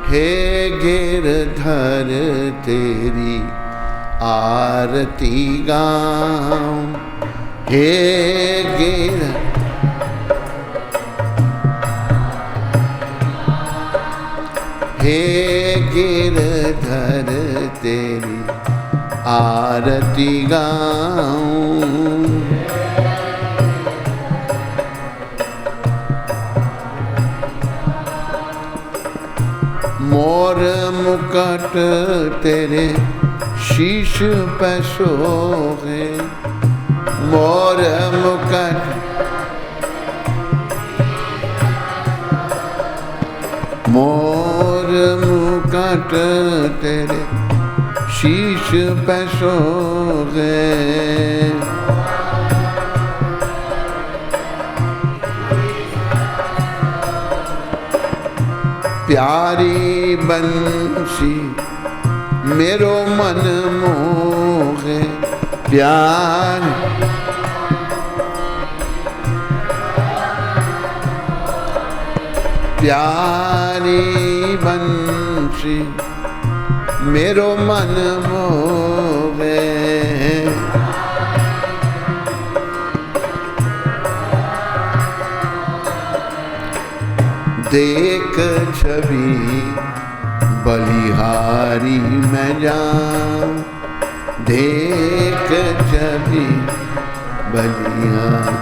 हे गिरधर तेरी आरती गाऊं, हे गिरधर तेरी आरती गाऊं। मोर मुकुट तेरे शीश पे सोहे, मोर मुकुट तेरे शीश पे सोहे। प्यारी बंसी मेरो मन मोहे, प्यारी बंसी मेरो मन मोहे। देख छवि बलिहारी मैं जाऊं, देख छवि बलिहारी,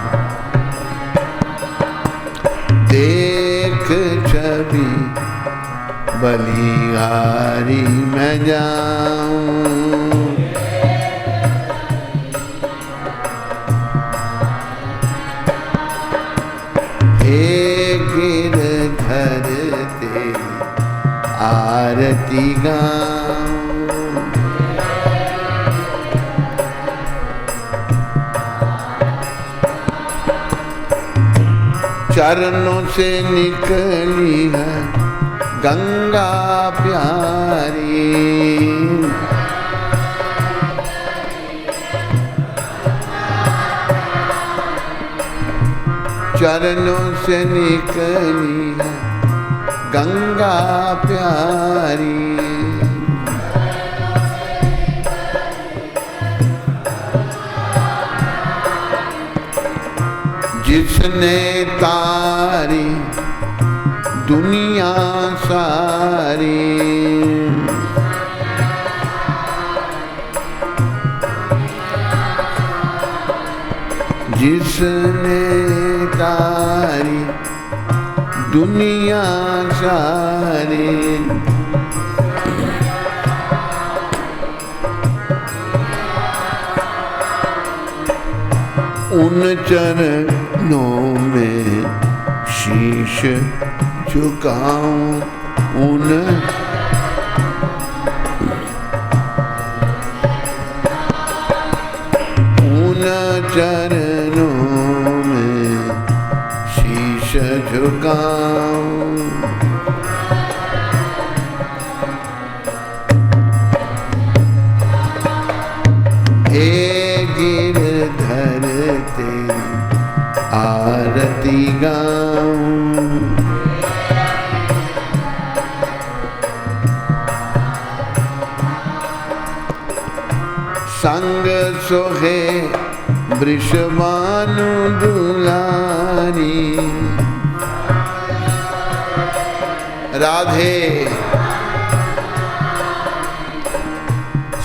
देख छवि बलिहारी मैं जाऊं। हे गिरधर तेरी आरती गाऊं, चरणों से निकली है गंगा प्यारी, चरणों से निकली है गंगा प्यारी। जिसने तारी दुनिया सारी, जिसने तारी दुनिया सारी, उन चरणों में शीश झुकाऊं, उन चरणों में शीश झुकाऊं। हे गिरधर तेरी आरती गाऊं, संग सोहे वृषभानु दुलारी। राधे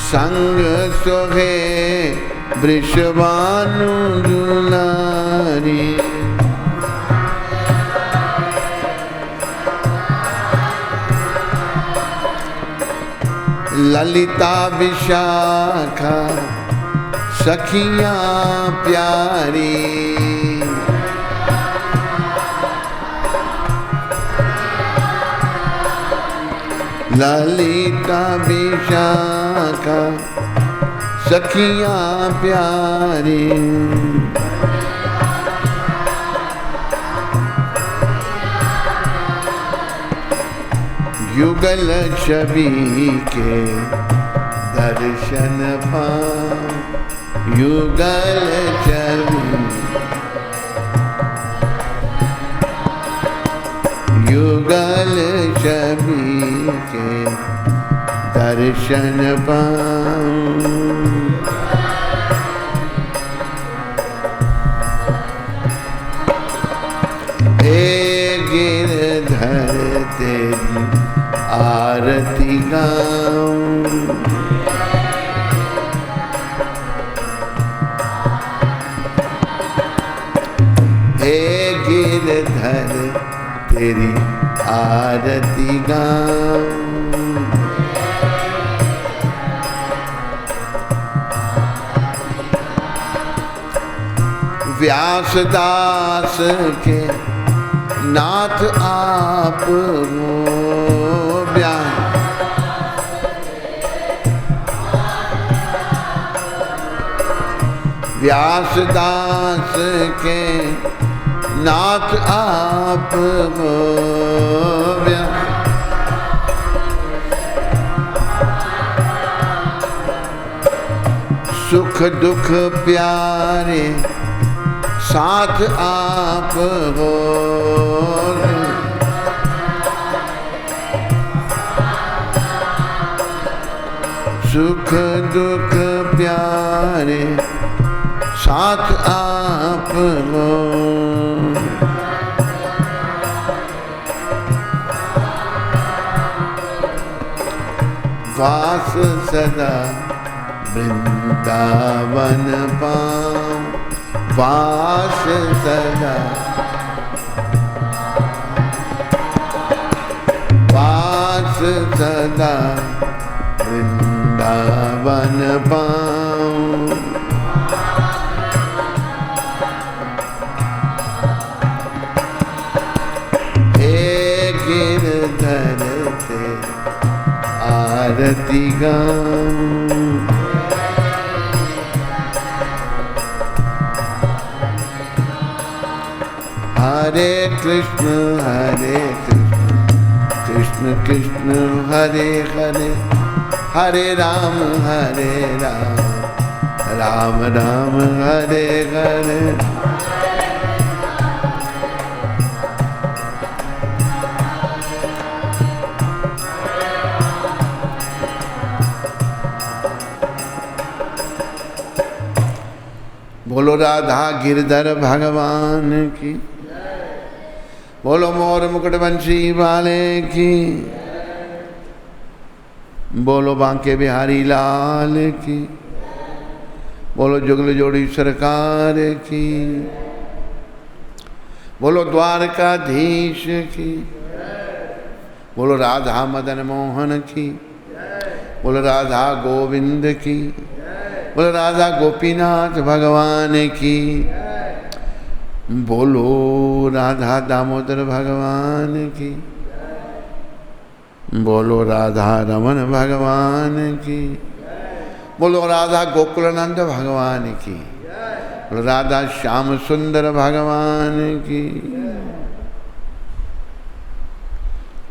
संग सोहे वृषभानु दुलारी। ललिता विशाखा सखियां प्यारी, ललिता विशाखा सखियां प्यारी। युगल छवि के दर्शन पाऊं, युगल छवि युगल छवि के दर्शन पाऊं। हे गिरधर तेरी आरती गाऊं। हे गिरधर तेरी आरती गाऊं। व्यासदास के नाथ आप हो। व्यासदास के नाथ आप हो। सुख दुख प्यारे साथ आप हो। सुख दुख प्यारे साथ आप हो। वास सदा वृंदावन पाऊं। वास सदा वास सदा वृंदावन पाऊं। हे गिरधर ते आरती गाऊं। हरे कृष्ण कृष्ण कृष्ण हरे हरे, हरे राम राम राम हरे हरे। बोलो राधा गिरधर भगवान की, बोलो मोर मुकुट बंशी वाले की, बोलो बांके बिहारी लाल की, बोलो जुगल जोड़ी सरकार की, बोलो द्वारकाधीश की, बोलो राधा मदन मोहन की, बोलो राधा गोविंद की, बोलो राधा गोपीनाथ भगवान की, बोलो राधा दामोदर भगवान की, बोलो राधा रमन भगवान की, बोलो राधा गोकुलानंद भगवान की, बोलो राधा श्याम सुंदर भगवान की।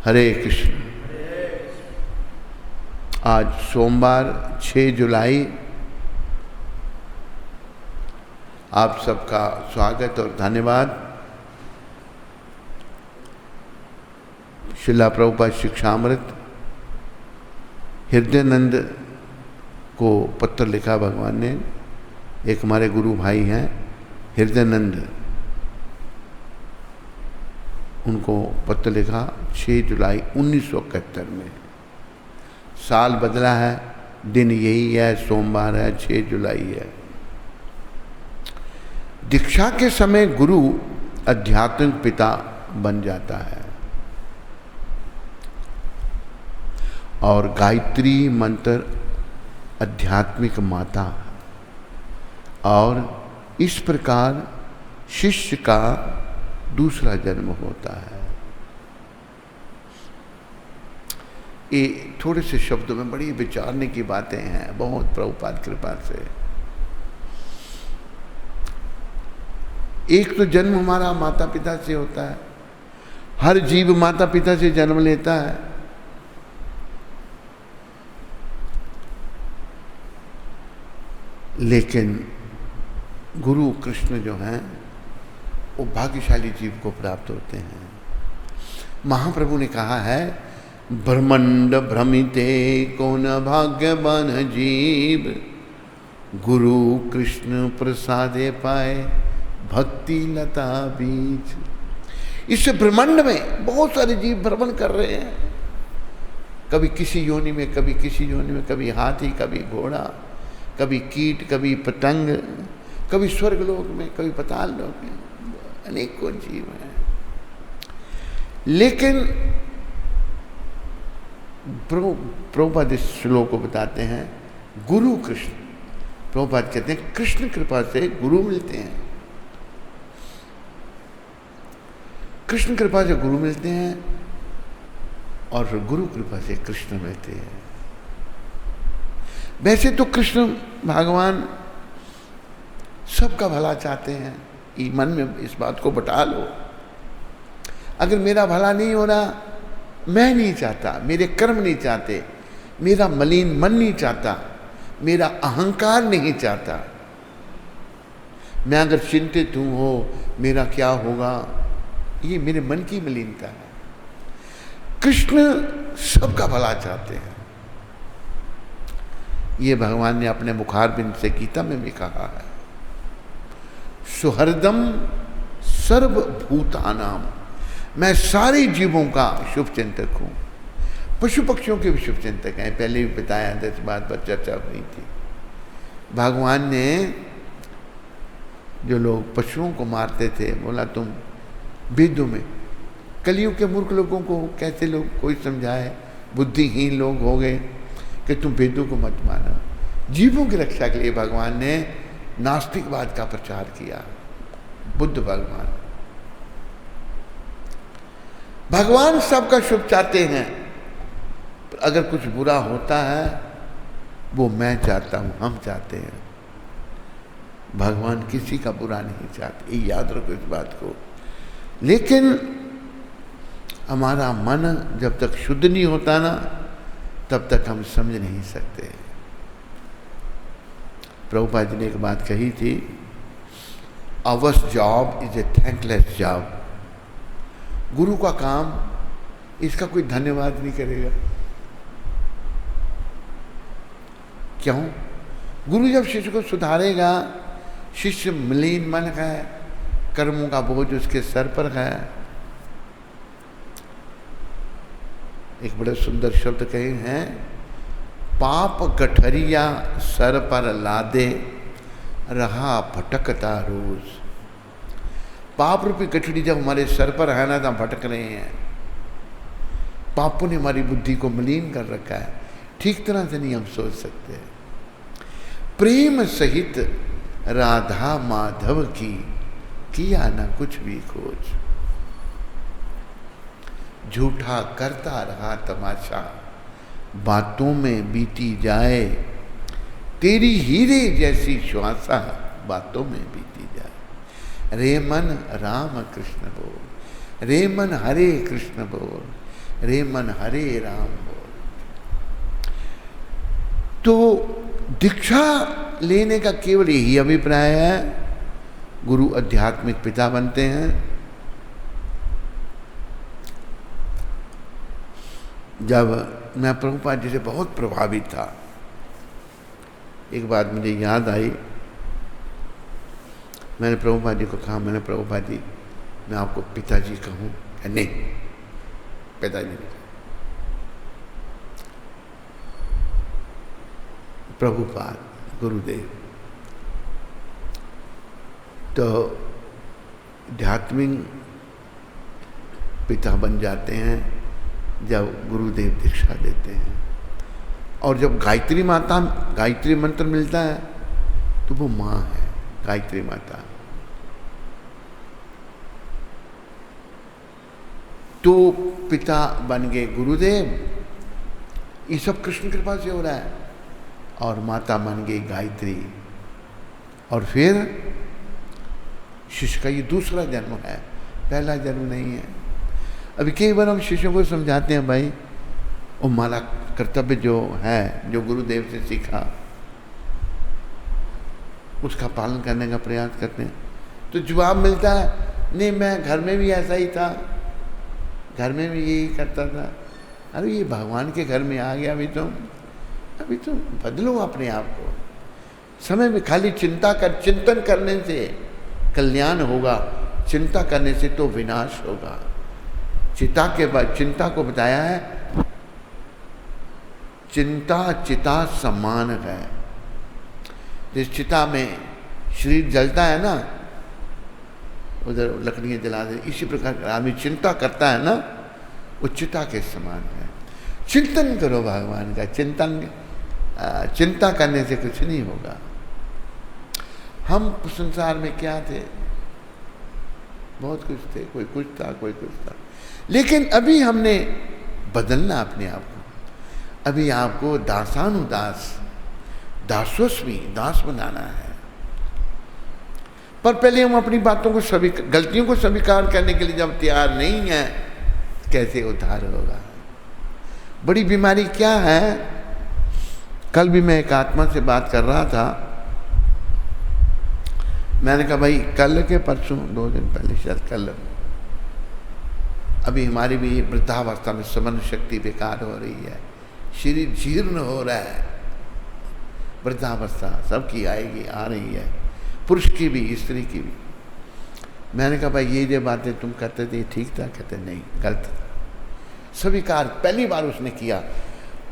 हरे कृष्ण। आज सोमवार 6 जुलाई, आप सबका स्वागत और धन्यवाद। श्रील प्रभुपाद शिक्षामृत हृदयानंद को पत्र लिखा भगवान ने। एक हमारे गुरु भाई हैं हृदयानंद, उनको पत्र लिखा 6 जुलाई 1971 में। साल बदला है, दिन यही है, सोमवार है, 6 जुलाई है। दीक्षा के समय गुरु आध्यात्मिक पिता बन जाता है और गायत्री मंत्र आध्यात्मिक माता, और इस प्रकार शिष्य का दूसरा जन्म होता है। ये थोड़े से शब्दों में बड़ी विचारने की बातें हैं, बहुत प्रभुपाद कृपा से। एक तो जन्म हमारा माता पिता से होता है, हर जीव माता पिता से जन्म लेता है। लेकिन गुरु कृष्ण जो हैं वो भाग्यशाली जीव को प्राप्त होते हैं। महाप्रभु ने कहा है, ब्रह्मांड भ्रमिते कौन भाग्यवान जीव, गुरु कृष्ण प्रसादे पाए भक्ति लता बीज। इस ब्रह्मांड में बहुत सारे जीव भ्रमण कर रहे हैं, कभी किसी योनि में, कभी किसी योनि में, कभी हाथी, कभी घोड़ा, कभी कीट, कभी पतंग, कभी स्वर्गलोक में, कभी पाताल लोक में, अनेकों जीव हैं। लेकिन प्रभुपाद इस श्लोक को बताते हैं, गुरु कृष्ण, प्रभुपाद कहते हैं कृष्ण कृपा से गुरु मिलते हैं, कृष्ण कृपा से गुरु मिलते हैं और फिर गुरु कृपा से कृष्ण मिलते हैं। वैसे तो कृष्ण भगवान सबका भला चाहते हैं, ये मन में इस बात को बता लो। अगर मेरा भला नहीं हो रहा, मैं नहीं चाहता, मेरे कर्म नहीं चाहते, मेरा मलिन मन नहीं चाहता, मेरा अहंकार नहीं चाहता, मैं अगर चिंतित हूं हो मेरा क्या होगा, ये मेरे मन की मलिनता है। कृष्ण सबका भला चाहते हैं, ये भगवान ने अपने मुखारबिंद से गीता में भी कहा है, सुहृदम सर्वभूतानाम, मैं सारे जीवों का शुभ चिंतक हूँ। पशु पक्षियों के भी शुभ चिंतक हैं, पहले भी बताया था, इस बात पर चर्चा हुई थी। भगवान ने जो लोग पशुओं को मारते थे, बोला तुम वेदों में, कलयुग के मूर्ख लोगों को कैसे लोग कोई समझाए, बुद्धिहीन लोग हो गए कि तुम वेदों को मत मानो। जीवों की रक्षा के लिए भगवान ने नास्तिकवाद का प्रचार किया। बुद्ध भगवान, भगवान सबका शुभ चाहते हैं, पर अगर कुछ बुरा होता है वो मैं चाहता हूं, हम चाहते हैं, भगवान किसी का बुरा नहीं चाहते, ये याद रखो इस बात को। लेकिन हमारा मन जब तक शुद्ध नहीं होता ना, तब तक हम समझ नहीं सकते। प्रभुपाद जी ने एक बात कही थी, ours job is a thankless job. गुरु का काम, इसका कोई धन्यवाद नहीं करेगा। क्यों? गुरु जब शिष्य को सुधारेगा, शिष्य मलिन मन है, कर्मों का बोझ उसके सर पर है। एक बड़े सुंदर शब्द कहे हैं, पाप गठरिया सर पर लादे रहा भटकता रोज। पाप रूपी गठरी जब हमारे सर पर है ना, तो हम भटक रहे हैं। पापों ने हमारी बुद्धि को मलिन कर रखा है, ठीक तरह से नहीं हम सोच सकते। प्रेम सहित राधा माधव की किया ना कुछ भी खोज, झूठा करता रहा तमाशा, बातों में बीती जाए तेरी हीरे जैसी श्वासा, बातों में बीती जाए। रे मन राम कृष्ण बोल, रे मन हरे कृष्ण बोल, रे मन हरे राम बोल। तो दीक्षा लेने का केवल यही अभिप्राय है, गुरु आध्यात्मिक पिता बनते हैं। जब मैं प्रभुपाद जी से बहुत प्रभावित था, एक बात मुझे याद आई, मैंने प्रभुपाद जी को कहा, मैंने प्रभुपाद जी मैं आपको पिताजी कहूँ? नहीं, पिताजी नहीं, प्रभुपाद गुरुदेव। तो आध्यात्मिक पिता बन जाते हैं जब गुरुदेव दीक्षा देते हैं। और जब गायत्री माता, गायत्री मंत्र मिलता है तो वो माँ है, गायत्री माता। तो पिता बन गए गुरुदेव, ये सब कृष्ण कृपा से हो रहा है। और माता बन गई गायत्री, और फिर शिष्य का ये दूसरा जन्म है, पहला जन्म नहीं है। अभी कई बार हम शिष्यों को समझाते हैं, भाई वो हमारा कर्तव्य जो है, जो गुरुदेव से सीखा, उसका पालन करने का प्रयास करते हैं, तो जवाब मिलता है नहीं मैं घर में भी ऐसा ही था, घर में भी यही करता था। अरे ये भगवान के घर में आ गया, अभी तुम बदलो अपने आप को। समय में खाली चिंतन करने से कल्याण होगा, चिंता करने से तो विनाश होगा। चिंता को बताया है, चिंता चिता समान है। जिस चिता में शरीर जलता है ना, उधर लकड़ियाँ जला दे, इसी प्रकार आदमी चिंता करता है ना, वो चिता के समान है। चिंतन करो भगवान का, चिंता करने से कुछ नहीं होगा। हम संसार में क्या थे, बहुत कुछ थे, कोई कुछ था, कोई कुछ था, लेकिन अभी हमने बदलना अपने आप को। अभी आपको दासानुदास, दासोस्मी, दास बनाना है। पर पहले हम अपनी बातों को गलतियों को स्वीकार करने के लिए जब तैयार नहीं है, कैसे उद्धार होगा। बड़ी बीमारी क्या है, कल भी मैं एक आत्मा से बात कर रहा था, मैंने कहा भाई कल के परसों 2 दिन पहले शायद कल, अभी हमारी भी वृद्धावस्था में समन शक्ति बेकार हो रही है, शरीर जीर्ण हो रहा है। वृद्धावस्था सबकी आएगी, आ रही है, पुरुष की भी स्त्री की भी। मैंने कहा भाई ये जो बातें तुम करते थे ठीक था? कहते नहीं, गलत था। स्वीकार पहली बार उसने किया।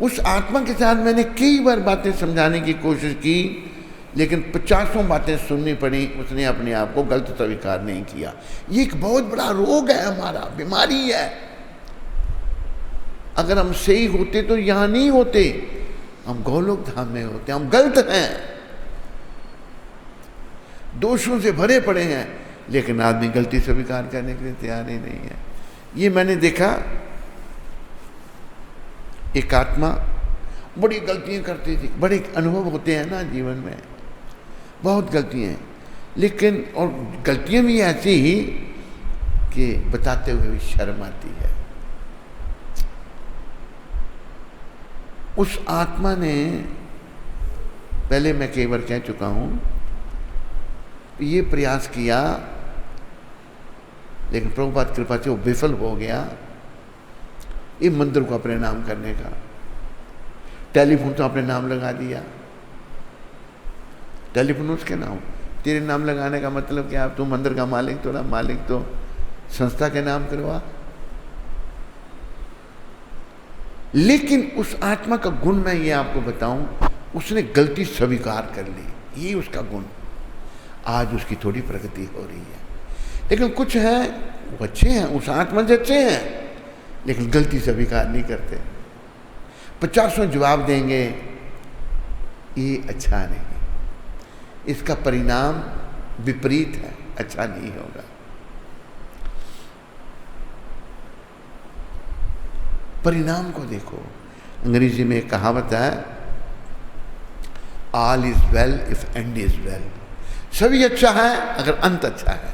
उस आत्मा के साथ मैंने कई बार बातें समझाने की कोशिश की, लेकिन 50 बातें सुननी पड़ी, उसने अपने आप को गलत स्वीकार नहीं किया। ये एक बहुत बड़ा रोग है हमारा, बीमारी है। अगर हम सही होते तो यहां नहीं होते, हम गोलोक धाम में होते। हम गलत हैं, दोषों से भरे पड़े हैं, लेकिन आदमी गलती स्वीकार करने के लिए तैयार ही नहीं है। ये मैंने देखा, एक आत्मा बड़ी गलतियां करती थी। बड़े अनुभव होते हैं ना जीवन में, बहुत गलतियां, लेकिन और गलतियां भी ऐसी ही कि बताते हुए भी शर्म आती है। उस आत्मा ने, पहले मैं कई बार कह चुका हूं, ये प्रयास किया, लेकिन प्रभुपाद कृपा से वो विफल हो गया। ये मंदिर को अपने नाम करने का, टेलीफोन तो अपने नाम लगा दिया, टेलीफोन उसके नाम, तेरे नाम लगाने का मतलब क्या? तू मंदिर का मालिक थोड़ा, मालिक तो संस्था के नाम करवा। लेकिन उस आत्मा का गुण मैं ये आपको बताऊं, उसने गलती स्वीकार कर ली, ये उसका गुण। आज उसकी थोड़ी प्रगति हो रही है, लेकिन कुछ है वो अच्छे हैं, उस आत्मा से अच्छे हैं, लेकिन गलती स्वीकार नहीं करते। 50 जवाब देंगे, ये अच्छा नहीं, इसका परिणाम विपरीत है, अच्छा नहीं होगा। परिणाम को देखो। अंग्रेजी में एक कहावत है, all is well if and is well. सभी अच्छा है अगर अंत अच्छा है।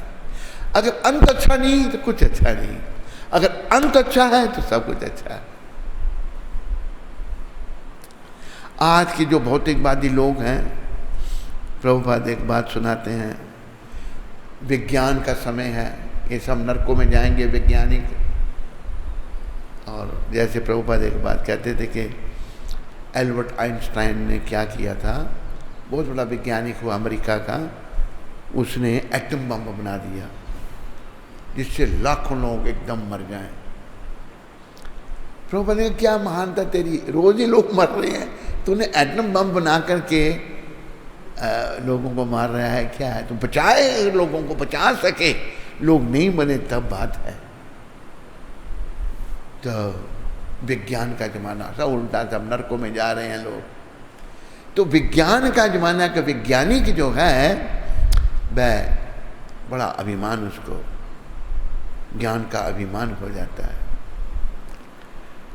अगर अंत अच्छा नहीं तो कुछ अच्छा नहीं। अगर अंत अच्छा है तो सब कुछ अच्छा है। आज के जो भौतिकवादी लोग हैं, प्रभुपाद एक बात सुनाते हैं, विज्ञान का समय है, ये सब नरकों में जाएंगे वैज्ञानिक। और जैसे प्रभुपाद एक बात कहते थे कि एल्बर्ट आइंस्टाइन ने क्या किया था, बहुत बड़ा वैज्ञानिक हुआ अमेरिका का, उसने एटम बम बना दिया जिससे लाखों लोग एकदम मर जाएं। प्रभुपाद ने क्या महानता तेरी, रोज ही लोग मर रहे हैं, तूने एटम बम बना करके लोगों को मार रहा है, क्या है? तुम बचाए, लोगों को बचा सके, लोग नहीं बने तब बात है। तो विज्ञान का जमाना सब उल्टा, सब नरकों में जा रहे हैं लोग। तो विज्ञान का जमाना का वैज्ञानिक जो है वह बड़ा अभिमान, उसको ज्ञान का अभिमान हो जाता है।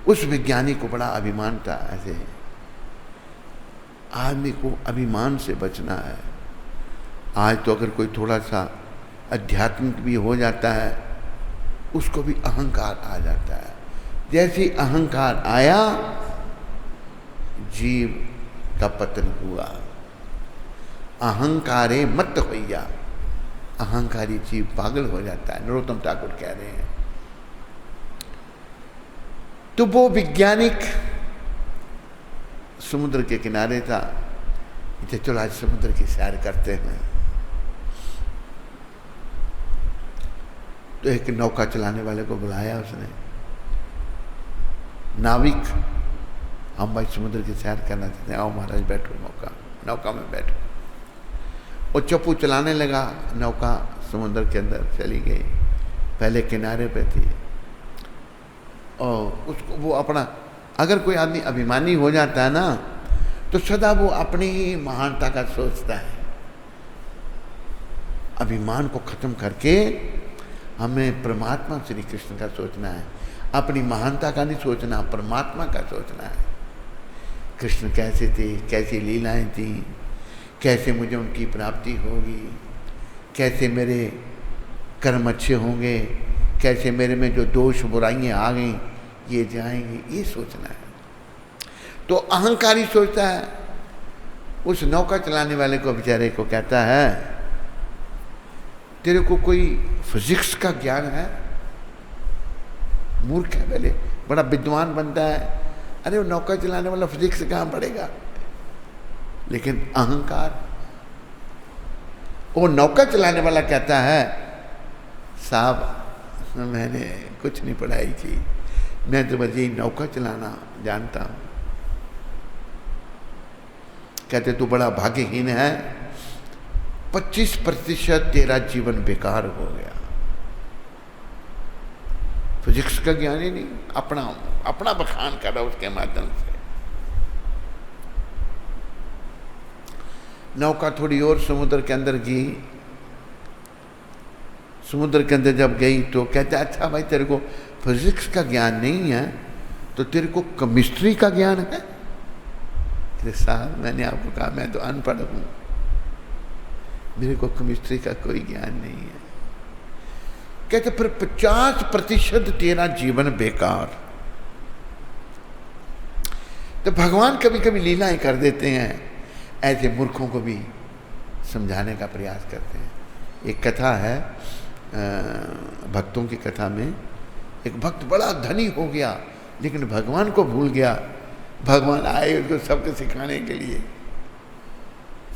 उस वैज्ञानिक को बड़ा अभिमान था। ऐसे आदमी को अभिमान से बचना है। आज तो अगर कोई थोड़ा सा आध्यात्मिक भी हो जाता है, उसको भी अहंकार आ जाता है। जैसे अहंकार आया, जीव का पतन हुआ। अहंकारे मत होइया, अहंकारी जीव पागल हो जाता है, नरोत्तम ठाकुर कह रहे हैं। तो वो वैज्ञानिक समुद्र के किनारे था, इसे चलो आज समुद्र की सैर करते हैं। तो एक नौका चलाने वाले को बुलाया उसने, नाविक, हम भाई समुद्र की सैर करना चाहते हैं, आओ महाराज बैठो, नौका में बैठो। और चप्पू चलाने लगा, नौका समुद्र के अंदर चली गई, पहले किनारे पे थी। और उसको वो अपना, अगर कोई आदमी अभिमानी हो जाता है ना, तो सदा वो अपनी ही महानता का सोचता है। अभिमान को खत्म करके हमें परमात्मा श्री कृष्ण का सोचना है, अपनी महानता का नहीं सोचना, परमात्मा का सोचना है। कृष्ण कैसे थे, कैसी लीलाएं थी, कैसे मुझे उनकी प्राप्ति होगी, कैसे मेरे कर्म अच्छे होंगे, कैसे मेरे में जो दोष बुराइयां आ गई ये जाएंगी, ये सोचना है। तो अहंकारी सोचता है। उस नौका चलाने वाले को, बेचारे को कहता है, तेरे को कोई फिजिक्स का ज्ञान है? मूर्ख है, पहले बड़ा विद्वान बनता है, अरे वो नौका चलाने वाला फिजिक्स कहाँ पढ़ेगा। लेकिन अहंकार, वो नौका चलाने वाला कहता है, साहब मैंने कुछ नहीं पढ़ाई की, मैं तो बस यही नौका चलाना जानता हूं। कहते तू बड़ा भाग्यहीन है, 25% तेरा जीवन बेकार हो गया। फिजिक्स का ज्ञान ही नहीं, अपना बखान करा उसके माध्यम से। नौका थोड़ी और समुद्र के अंदर गई। समुद्र के अंदर जब गई तो कहता, अच्छा भाई तेरे को फिजिक्स का ज्ञान नहीं है तो तेरे को केमिस्ट्री का ज्ञान है? अरे साहब मैंने आपको कहा मैं तो अनपढ़ हूं, मेरे को केमिस्ट्री का कोई ज्ञान नहीं है। कहते फिर 50% तेरा जीवन बेकार। तो भगवान कभी कभी लीलाएं कर देते हैं, ऐसे मूर्खों को भी समझाने का प्रयास करते हैं। एक कथा है, भक्तों की कथा में, एक भक्त बड़ा धनी हो गया लेकिन भगवान को भूल गया। भगवान आए उसको सबको सिखाने के लिए,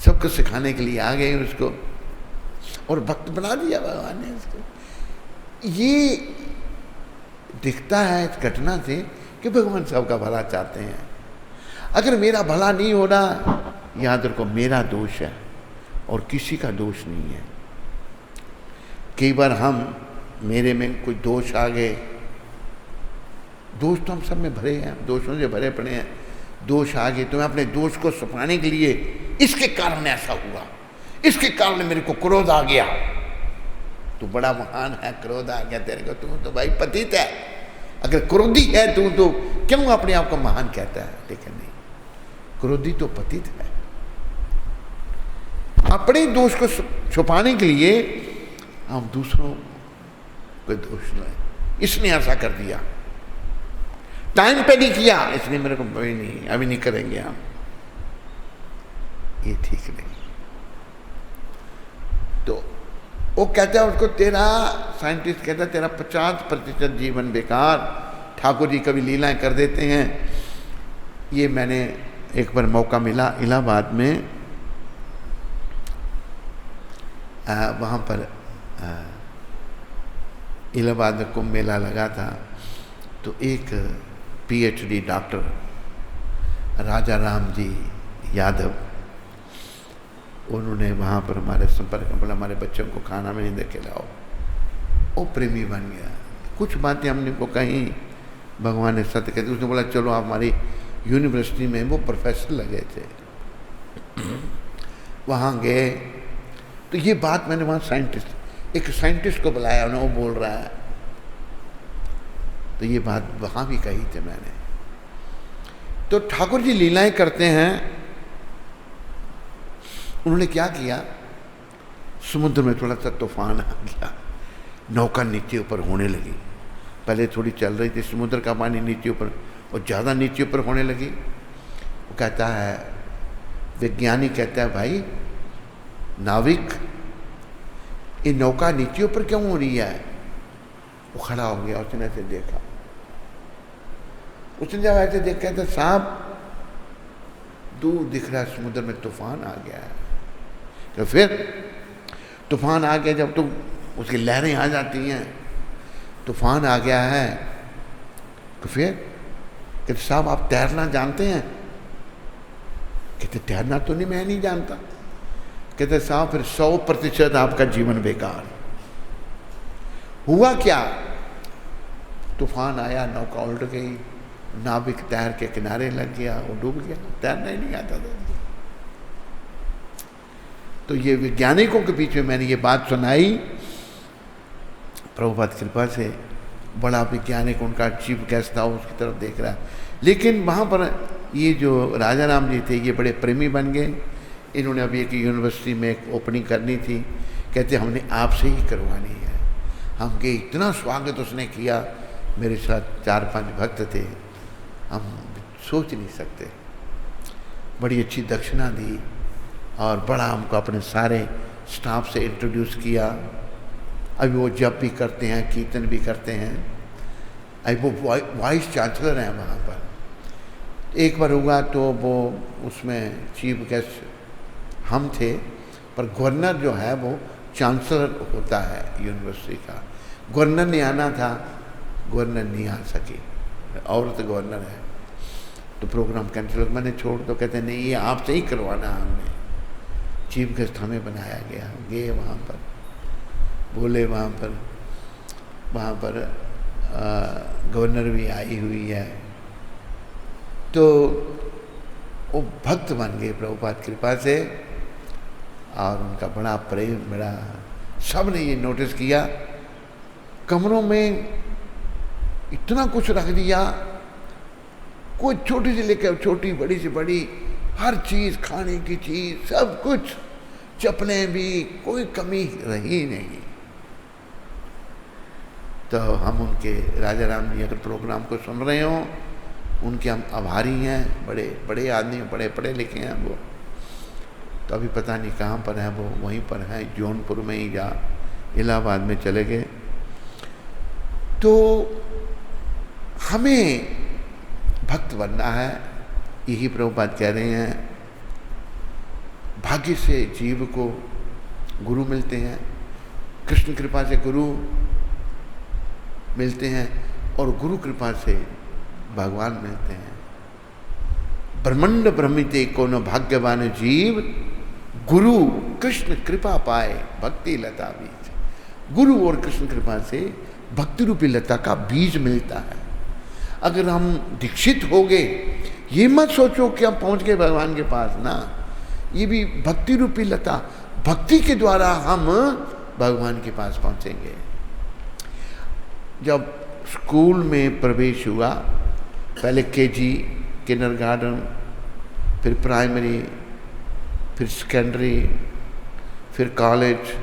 सबको सिखाने के लिए आ गए उसको, और भक्त बना दिया भगवान ने उसको। ये दिखता है इस घटना से कि भगवान सबका भला चाहते हैं। अगर मेरा भला नहीं हो रहा, याद रखो मेरा दोष है और किसी का दोष नहीं है। कई बार मेरे में कोई दोष आ गए, दोष तो हम सब में भरे हैं, दोषों से भरे पड़े हैं। दोष आ गए तो मैं अपने दोष को छुपाने के लिए, इसके कारण ऐसा हुआ, इसके कारण मेरे को क्रोध आ गया। तू बड़ा महान है, क्रोध आ गया तेरे को, तू तो भाई पतित है। अगर क्रोधी है तू तो क्यों अपने आप को महान कहता है? लेकिन नहीं, क्रोधी तो पतित है। अपने दोष को छुपाने के लिए हम दूसरों को दोष लें, इसने ऐसा कर दिया, टाइम पे नहीं किया इसलिए मेरे को अभी नहीं करेंगे हम, ये ठीक नहीं। तो वो कहता है उसको, तेरा साइंटिस्ट कहता है तेरा 50% जीवन बेकार। ठाकुर जी कभी लीलाएं कर देते हैं। ये मैंने एक बार मौका मिला इलाहाबाद में, वहाँ पर इलाहाबाद में कुंभ मेला लगा था। तो एक PhD डॉक्टर राजा राम जी यादव, उन्होंने वहाँ पर हमारे संपर्क में बोला हमारे बच्चों को खाना में नहीं दे के लाओ। वो प्रेमी बन गया। कुछ बातें हमने को कहीं, भगवान ने सत्य कहते, उसने बोला चलो आप हमारी यूनिवर्सिटी में, वो प्रोफेसर लगे थे, वहाँ गए। तो ये बात मैंने वहाँ एक साइंटिस्ट को बुलाया, उन्हें वो बोल रहा है, तो ये बात वहाँ भी कही थी मैंने। तो ठाकुर जी लीलाएं करते हैं। उन्होंने क्या किया, समुद्र में थोड़ा सा तूफान आ गया, नौका नीचे ऊपर होने लगी। पहले थोड़ी चल रही थी, समुद्र का पानी नीचे ऊपर और ज़्यादा नीचे ऊपर होने लगी। वो कहता है, वैज्ञानिक कहता है भाई नाविक, ये नौका नीचे ऊपर क्यों हो रही है? वो खड़ा हो गया, उसने ऐसे देखा। उसने जब ऐसे देखा तो साहब दूर दिख रहा है समुद्र में तूफान आ गया है। तो फिर तूफान आ गया, जब तो उसकी लहरें आ जाती हैं, तूफान आ गया है, तो फिर कहते साहब आप तैरना जानते हैं? कहते तैरना तो नहीं, मैं नहीं जानता। कहते साहब फिर 100% आपका जीवन बेकार। हुआ क्या? तूफान आया, नौका उल्ट गई, नाविक तैर के किनारे लग गया, वो डूब गया, तैरना ही नहीं आता था। तो ये वैज्ञानिकों के बीच में मैंने ये बात सुनाई, प्रभुपाद कृपा से। बड़ा वैज्ञानिक, उनका चीफ गेस्ट था, उसकी तरफ देख रहा है। लेकिन वहाँ पर ये जो राजा राम जी थे, ये बड़े प्रेमी बन गए। इन्होंने अभी एक यूनिवर्सिटी में एक ओपनिंग करनी थी, कहते हमने आपसे ही करवानी है। हम के इतना स्वागत उसने किया, मेरे साथ 4-5 भक्त थे, हम सोच नहीं सकते। बड़ी अच्छी दक्षिणा दी और बड़ा हमको अपने सारे स्टाफ से इंट्रोड्यूस किया। अभी वो जप भी करते हैं, कीर्तन भी करते हैं। अभी वो वाइस चांसलर हैं वहाँ पर। एक बार हुआ तो वो उसमें चीफ गेस्ट हम थे, पर गवर्नर जो है वो चांसलर होता है यूनिवर्सिटी का। गवर्नर ने आना था, गवर्नर नहीं आ सकी, औरत गवर्नर है, तो प्रोग्राम कैंसिल। मैंने छोड़ दो, कहते नहीं ये आपसे ही करवाना हमने, चीफ गेस्ट हमें बनाया गया। गए वहाँ पर, बोले वहाँ पर गवर्नर भी आई हुई है। तो वो भक्त बन गए प्रभुपाद कृपा से, और उनका बड़ा प्रेम, बड़ा सब ने ये नोटिस किया। कमरों में इतना कुछ रख दिया, कोई छोटी से लेकर छोटी, बड़ी से बड़ी, हर चीज़, खाने की चीज़, सब कुछ, चप्पलें भी, कोई कमी रही नहीं। तो हम उनके, राजा राम जी अगर प्रोग्राम को सुन रहे हों, उनके हम आभारी हैं। बड़े बड़े आदमी, बड़े पढ़े लिखे हैं वो। तो अभी पता नहीं कहाँ पर हैं वो, वहीं पर हैं जौनपुर में ही, जा इलाहाबाद में चले गए। तो हमें भक्त बनना है, यही प्रभुपाद कह रहे हैं। भाग्य से जीव को गुरु मिलते हैं, कृष्ण कृपा से गुरु मिलते हैं, और गुरु कृपा से भगवान मिलते हैं। ब्रह्मंड ब्रह्मिते को न भाग्यवान जीव, गुरु कृष्ण कृपा पाए भक्ति लता बीज। गुरु और कृष्ण कृपा से भक्ति रूपी लता का बीज मिलता है। अगर हम दीक्षित हो गए, ये मत सोचो कि हम पहुंच गए भगवान के पास ना, ये भी भक्ति रूपी लता, भक्ति के द्वारा हम भगवान के पास पहुंचेंगे। जब स्कूल में प्रवेश हुआ, पहले केजी, किंडरगार्टन, फिर प्राइमरी, फिर सेकेंडरी, फिर कॉलेज,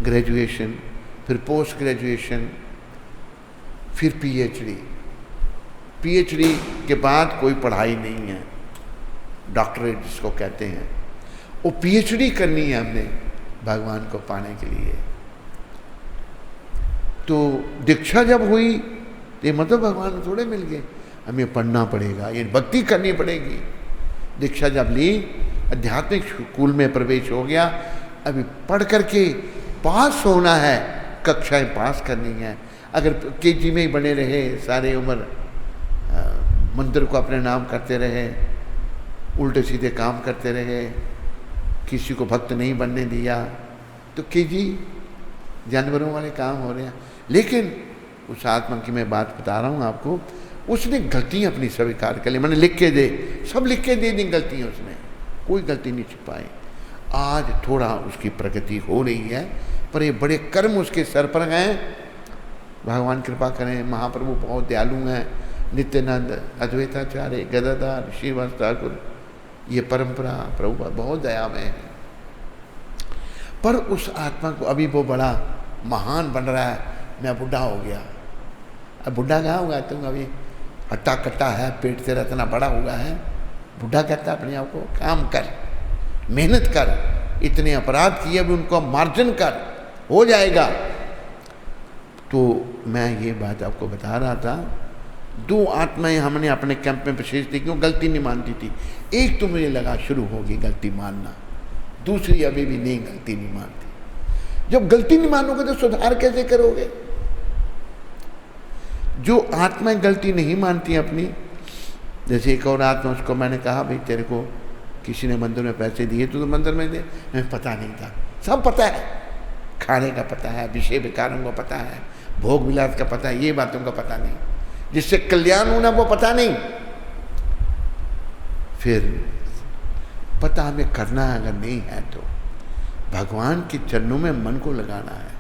ग्रेजुएशन, फिर पोस्ट ग्रेजुएशन, फिर पीएचडी। पीएचडी के बाद कोई पढ़ाई नहीं है, डॉक्टरेट जिसको कहते हैं, वो पीएचडी करनी है हमने भगवान को पाने के लिए। तो दीक्षा जब हुई, ये मतलब भगवान थोड़े मिल गए, हमें पढ़ना पड़ेगा, ये भक्ति करनी पड़ेगी। दीक्षा जब ली, आध्यात्मिक स्कूल में प्रवेश हो गया। अभी पढ़ करके पास होना है, कक्षाएं पास करनी है। अगर केजी में ही बने रहे सारे उम्र, मंदिर को अपने नाम करते रहे, उल्टे सीधे काम करते रहे, किसी को भक्त नहीं बनने दिया, तो केजी जानवरों वाले काम हो रहे हैं। लेकिन उस आत्मा की मैं बात बता रहा हूँ आपको, उसने गलतियाँ अपनी स्वीकार कर ली। मैंने लिख के दे, सब लिख के दे दी गलतियाँ, उसने कोई गलती नहीं छुपाई। आज थोड़ा उसकी प्रगति हो रही है, पर ये बड़े कर्म उसके सर पर हैं। भगवान कृपा करें, महाप्रभु बहुत दयालु हैं। नित्यानंद, अद्वैताचार्य, गदाधर, श्रीवास ठाकुर, ये परंपरा प्रभु बहुत दयामय है। पर उस आत्मा को अभी वो बड़ा महान बन रहा है। मैं बुढ़ा हो गया, अब बुढ़ा कहाँ होगा, तुम अभी हट्टा कट्टा है, पेट तेरा इतना बड़ा हुआ है। बुढ़ा कहता है अपने आप को, काम कर, मेहनत कर, इतने अपराध किए भी उनको मार्जन कर, हो जाएगा। तो मैं ये बात आपको बता रहा था, 2 आत्माएं हमने अपने कैंप में विशेष थी, क्यों गलती नहीं मानती थी। एक तो मुझे लगा शुरू होगी गलती मानना, दूसरी अभी भी नहीं गलती नहीं मानती। जब गलती नहीं मानोगे तो सुधार कैसे करोगे? जो आत्माएं गलती नहीं मानती अपनी, जैसे एक और आत्मा, उसको मैंने कहा भाई तेरे को किसी ने मंदिर में पैसे दिए तो मंदिर में दे, हमें पता नहीं था। सब पता है, खाने का पता है, विषय विकारों का पता है, भोग विलास का पता है, ये बातों का पता नहीं, जिससे कल्याण होना वो पता नहीं। फिर पता हमें करना है, अगर नहीं है तो भगवान के चरणों में मन को लगाना है।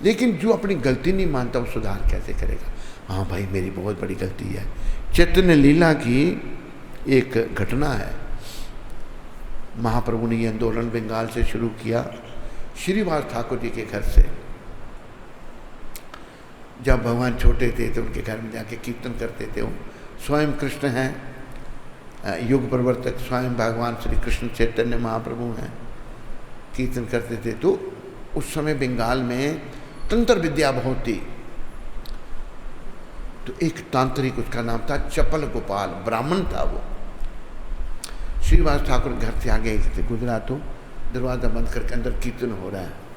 लेकिन जो अपनी गलती नहीं मानता वो सुधार कैसे करेगा? हाँ भाई मेरी बहुत बड़ी गलती है। चैतन्य लीला की एक घटना है, महाप्रभु ने ये आंदोलन बंगाल से शुरू किया, श्रीवास ठाकुर जी के घर से। जब भगवान छोटे थे तो उनके घर में जाके कीर्तन करते थे। वो स्वयं कृष्ण हैं, युग प्रवर्तक स्वयं भगवान श्री कृष्ण चैतन्य महाप्रभु हैं, कीर्तन करते थे। तो उस समय बंगाल में तंत्र विद्या बहुत थी। तो एक तांत्रिक, उसका नाम था चपल गोपाल, ब्राह्मण था वो। श्रीवास ठाकुर घर से आगे से गुजरा तो दरवाजा बंद करके अंदर कीर्तन हो रहा है।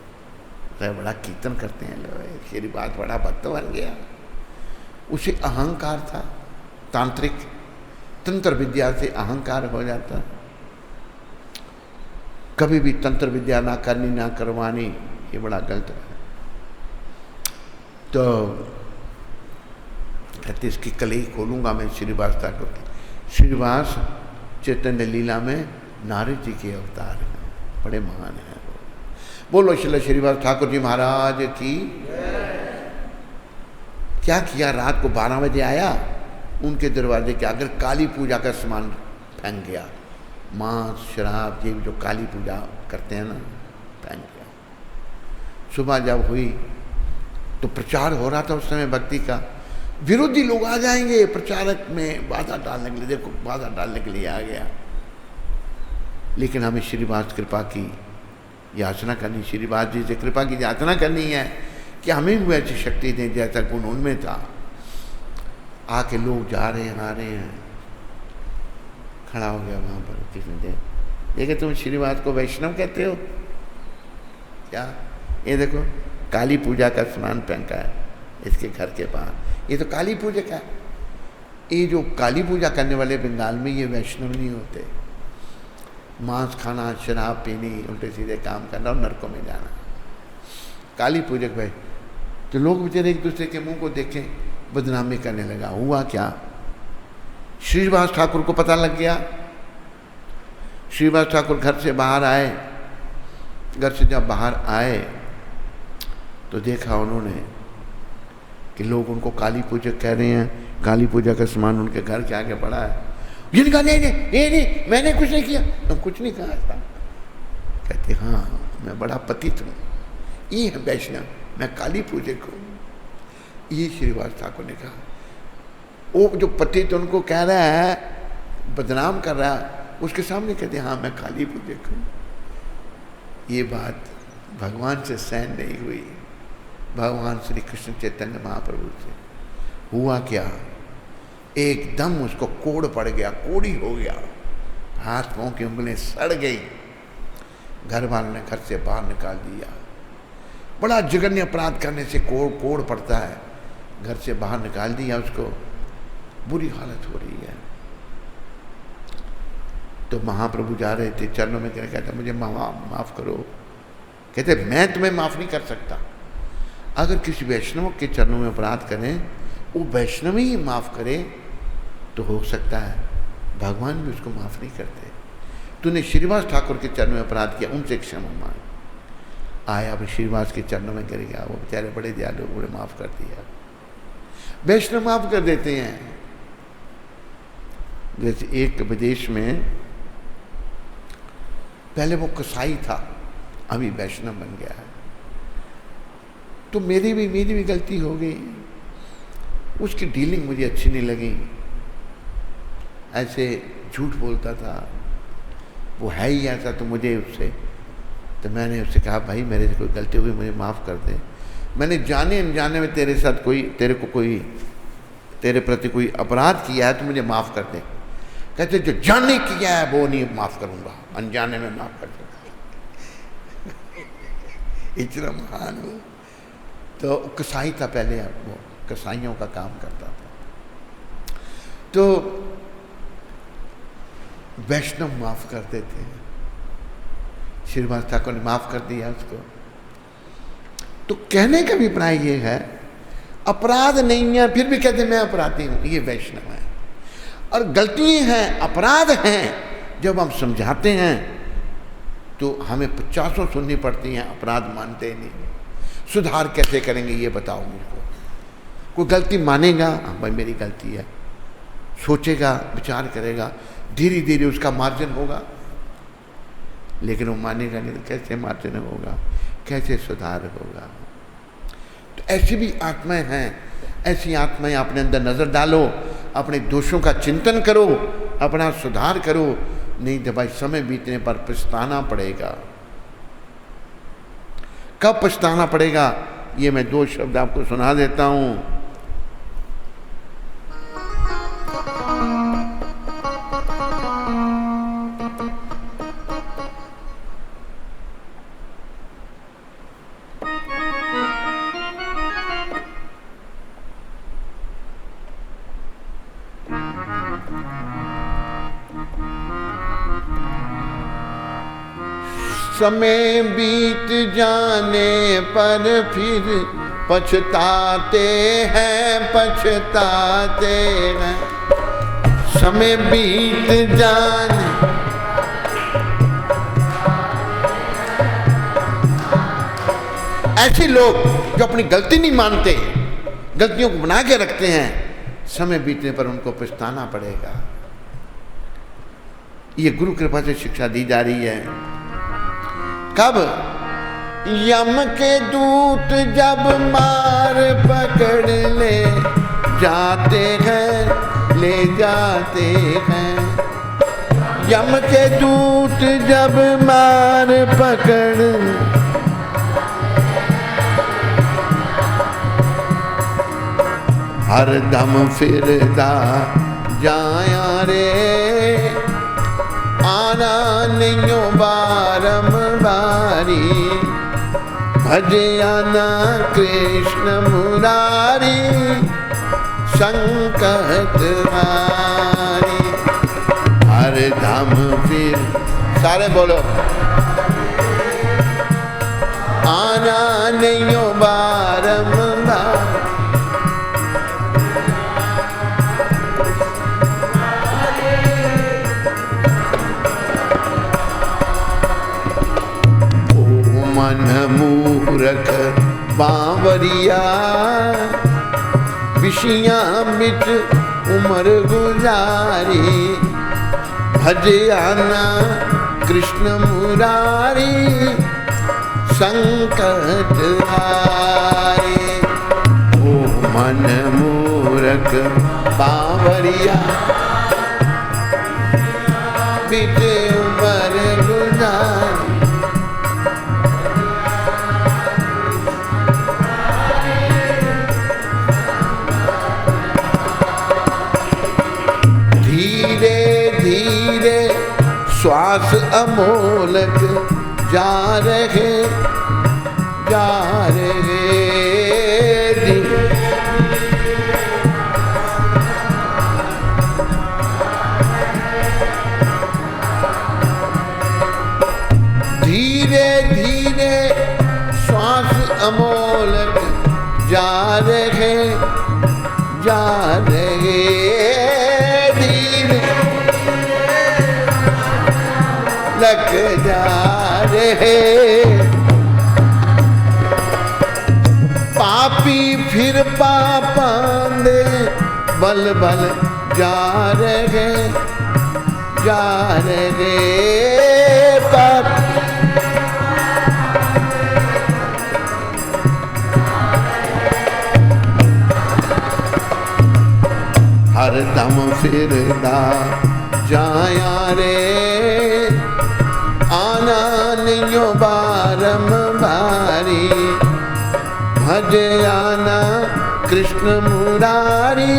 तो बड़ा कीर्तन करते हैं लोग, श्रीवास बड़ा भक्त बन गया। उसे अहंकार था, तांत्रिक तंत्र विद्या से अहंकार हो जाता। कभी भी तंत्र विद्या ना करनी ना करवानी, ये बड़ा गलत है। तो कहते इसकी कल ही खोलूंगा मैं श्रीवास ठाकुर की। श्रीवास चैतन्य लीला में नारद जी के अवतार हैं, बड़े महान हैं। बोलो श्री श्रीवास ठाकुर जी महाराज की। क्या किया, रात को 12 बजे आया, उनके दरवाजे के आगे काली पूजा का सामान फेंक गया, मांस शराब ये जो काली पूजा करते हैं ना, फेंक गया। सुबह जब हुई तो प्रचार हो रहा था उस समय भक्ति का, विरोधी लोग आ जाएंगे प्रचारक में बाधा डालने के लिए, देखो बाधा डालने के लिए आ गया। लेकिन हमें श्रीवास कृपा की याचना करनी, श्रीवास जी से कृपा की याचना करनी है कि हमें भी ऐसी शक्ति दें जैसा गुण उनमें था। आके लोग जा रहे हैं, आ रहे हैं। खड़ा हो गया वहाँ पर किसी ने, देखिए तुम श्रीवास को वैष्णव कहते हो क्या? ये देखो काली पूजा का सामान फेंका है इसके घर के पास, ये तो काली पूजा का है। ये जो काली पूजा करने वाले बंगाल में ये वैष्णव नहीं होते। मांस खाना, शराब पीनी, उल्टे सीधे काम करना और नरकों में जाना, काली पूजक भाई। तो लोग बेचारे एक दूसरे के मुंह को देखें, बदनामी करने लगा। हुआ क्या, श्रीवास ठाकुर को पता लग गया। श्रीवास ठाकुर घर से बाहर आए। घर से जब बाहर आए तो देखा उन्होंने कि लोग उनको काली पूजक कह रहे हैं, काली पूजा का सामान उनके घर के आगे पड़ा है। ये कहा नहीं नहीं नहीं मैंने कुछ नहीं किया, तुम कुछ नहीं कहा था। कहते हाँ मैं बड़ा पतित हूँ, ये है वैष्णव, मैं काली पूजक हूँ। ये श्रीवास ठाकुर ने कहा। वो जो पतित उनको कह रहा है, बदनाम कर रहा है, उसके सामने कहते हाँ मैं काली पूजक हूँ। ये बात भगवान से सहन नहीं हुई, भगवान श्री कृष्ण चैतन्य महाप्रभु से। हुआ क्या, एकदम उसको कोड़ पड़ गया, कोड़ी हो गया, हाथ पांव की उंगलियां सड़ गई। घर वालों ने घर से बाहर निकाल दिया। बड़ा जघन्य अपराध करने से कोड़ पड़ता है, घर से बाहर निकाल दिया उसको। बुरी हालत हो रही है। तो महाप्रभु जा रहे थे, चरणों में गिर, कहते मुझे माफ करो। कहते मैं तुम्हें माफ नहीं कर सकता। अगर किसी वैष्णव के चरणों में अपराध करें, वो वैष्णव ही माफ करे तो हो सकता है भगवान भी उसको माफ नहीं करते। तूने श्रीवास ठाकुर के चरणों में अपराध किया, उनसे क्षमा मांग। आया अब श्रीवास के चरणों में गिर गया, वो बेचारे बड़े दयालु, उन्हें माफ कर दिया। वैष्णव माफ कर देते हैं। जैसे एक विदेश में पहले वो कसाई था, अभी वैष्णव बन गया है। तो मेरी भी गलती हो गई, उसकी डीलिंग मुझे अच्छी नहीं लगी। ऐसे झूठ बोलता था, वो है ही ऐसा, तो मुझे उससे, तो मैंने उससे कहा भाई मेरे से कोई गलती हुई मुझे माफ़ कर दे, मैंने जाने अनजाने में तेरे साथ कोई तेरे प्रति कोई अपराध किया है तो मुझे माफ़ कर दे। कहते जो जाने किया है वो नहीं माफ़ करूँगा, अनजाने में माफ़ कर दूँगा। इतना महान हो। तो कसाई था पहले, वो कसाईयों का काम करता था। तो वैष्णव माफ़ करते थे, श्रीवास ठाकुर ने माफ़ कर दिया उसको। तो कहने का अभिप्राय ये है, अपराध नहीं है फिर भी कहते मैं अपराधी हूँ, ये वैष्णव है। और गलतियाँ हैं, अपराध हैं, जब हम समझाते हैं तो हमें 50 सुननी पड़ती हैं, अपराध मानते नहीं। सुधार कैसे करेंगे ये बताओ मुझको। कोई गलती मानेगा, हाँ भाई मेरी गलती है, सोचेगा, विचार करेगा, धीरे धीरे उसका मार्जन होगा, लेकिन वो मानेगा नहीं तो कैसे मार्जन होगा, कैसे सुधार होगा। तो ऐसी भी आत्माएं हैं, ऐसी आत्माएं अपने अंदर नज़र डालो, अपने दोषों का चिंतन करो, अपना सुधार करो, नहीं तो भाई समय बीतने पर पछताना पड़ेगा। कब पछताना पड़ेगा, ये मैं 2 शब्द आपको सुना देता हूँ। समय बीत जाने पर फिर पछताते हैं, पछताते हैं। समय बीत जाने, ऐसे लोग जो अपनी गलती नहीं मानते, गलतियों को बना के रखते हैं, समय बीतने पर उनको पछताना पड़ेगा। ये गुरु कृपा से शिक्षा दी जा रही है। कब? यम के दूत जब मार पकड़ ले जाते हैं, ले जाते हैं। यम के दूत जब मार पकड़, हर दम फिरदा जाया रे, आना नहीं बारंबारी, भजे आना कृष्ण मुरारी, संकट हारी। हर धाम फिर, सारे बोलो, आना नहीं बारंबार, मन मूरख बावरिया, विषियाँ बिच उम्र गुजारी, भजे आना कृष्ण मुरारी, संकट हारी। ओ मन मूरख बावरिया, बिच उम्र गुजारी, श्वास अमोलक जा रहे, जा रहे। धीरे धीरे श्वास अमोलक जा रहे, जा रहे। लग जा रहे, पापी फिर पापांदे बल बल जा रहे, जा रहे। पाप हर दम फिरदा जाया रे, मानियो बारम भारी, भजे आना कृष्ण मुरारी,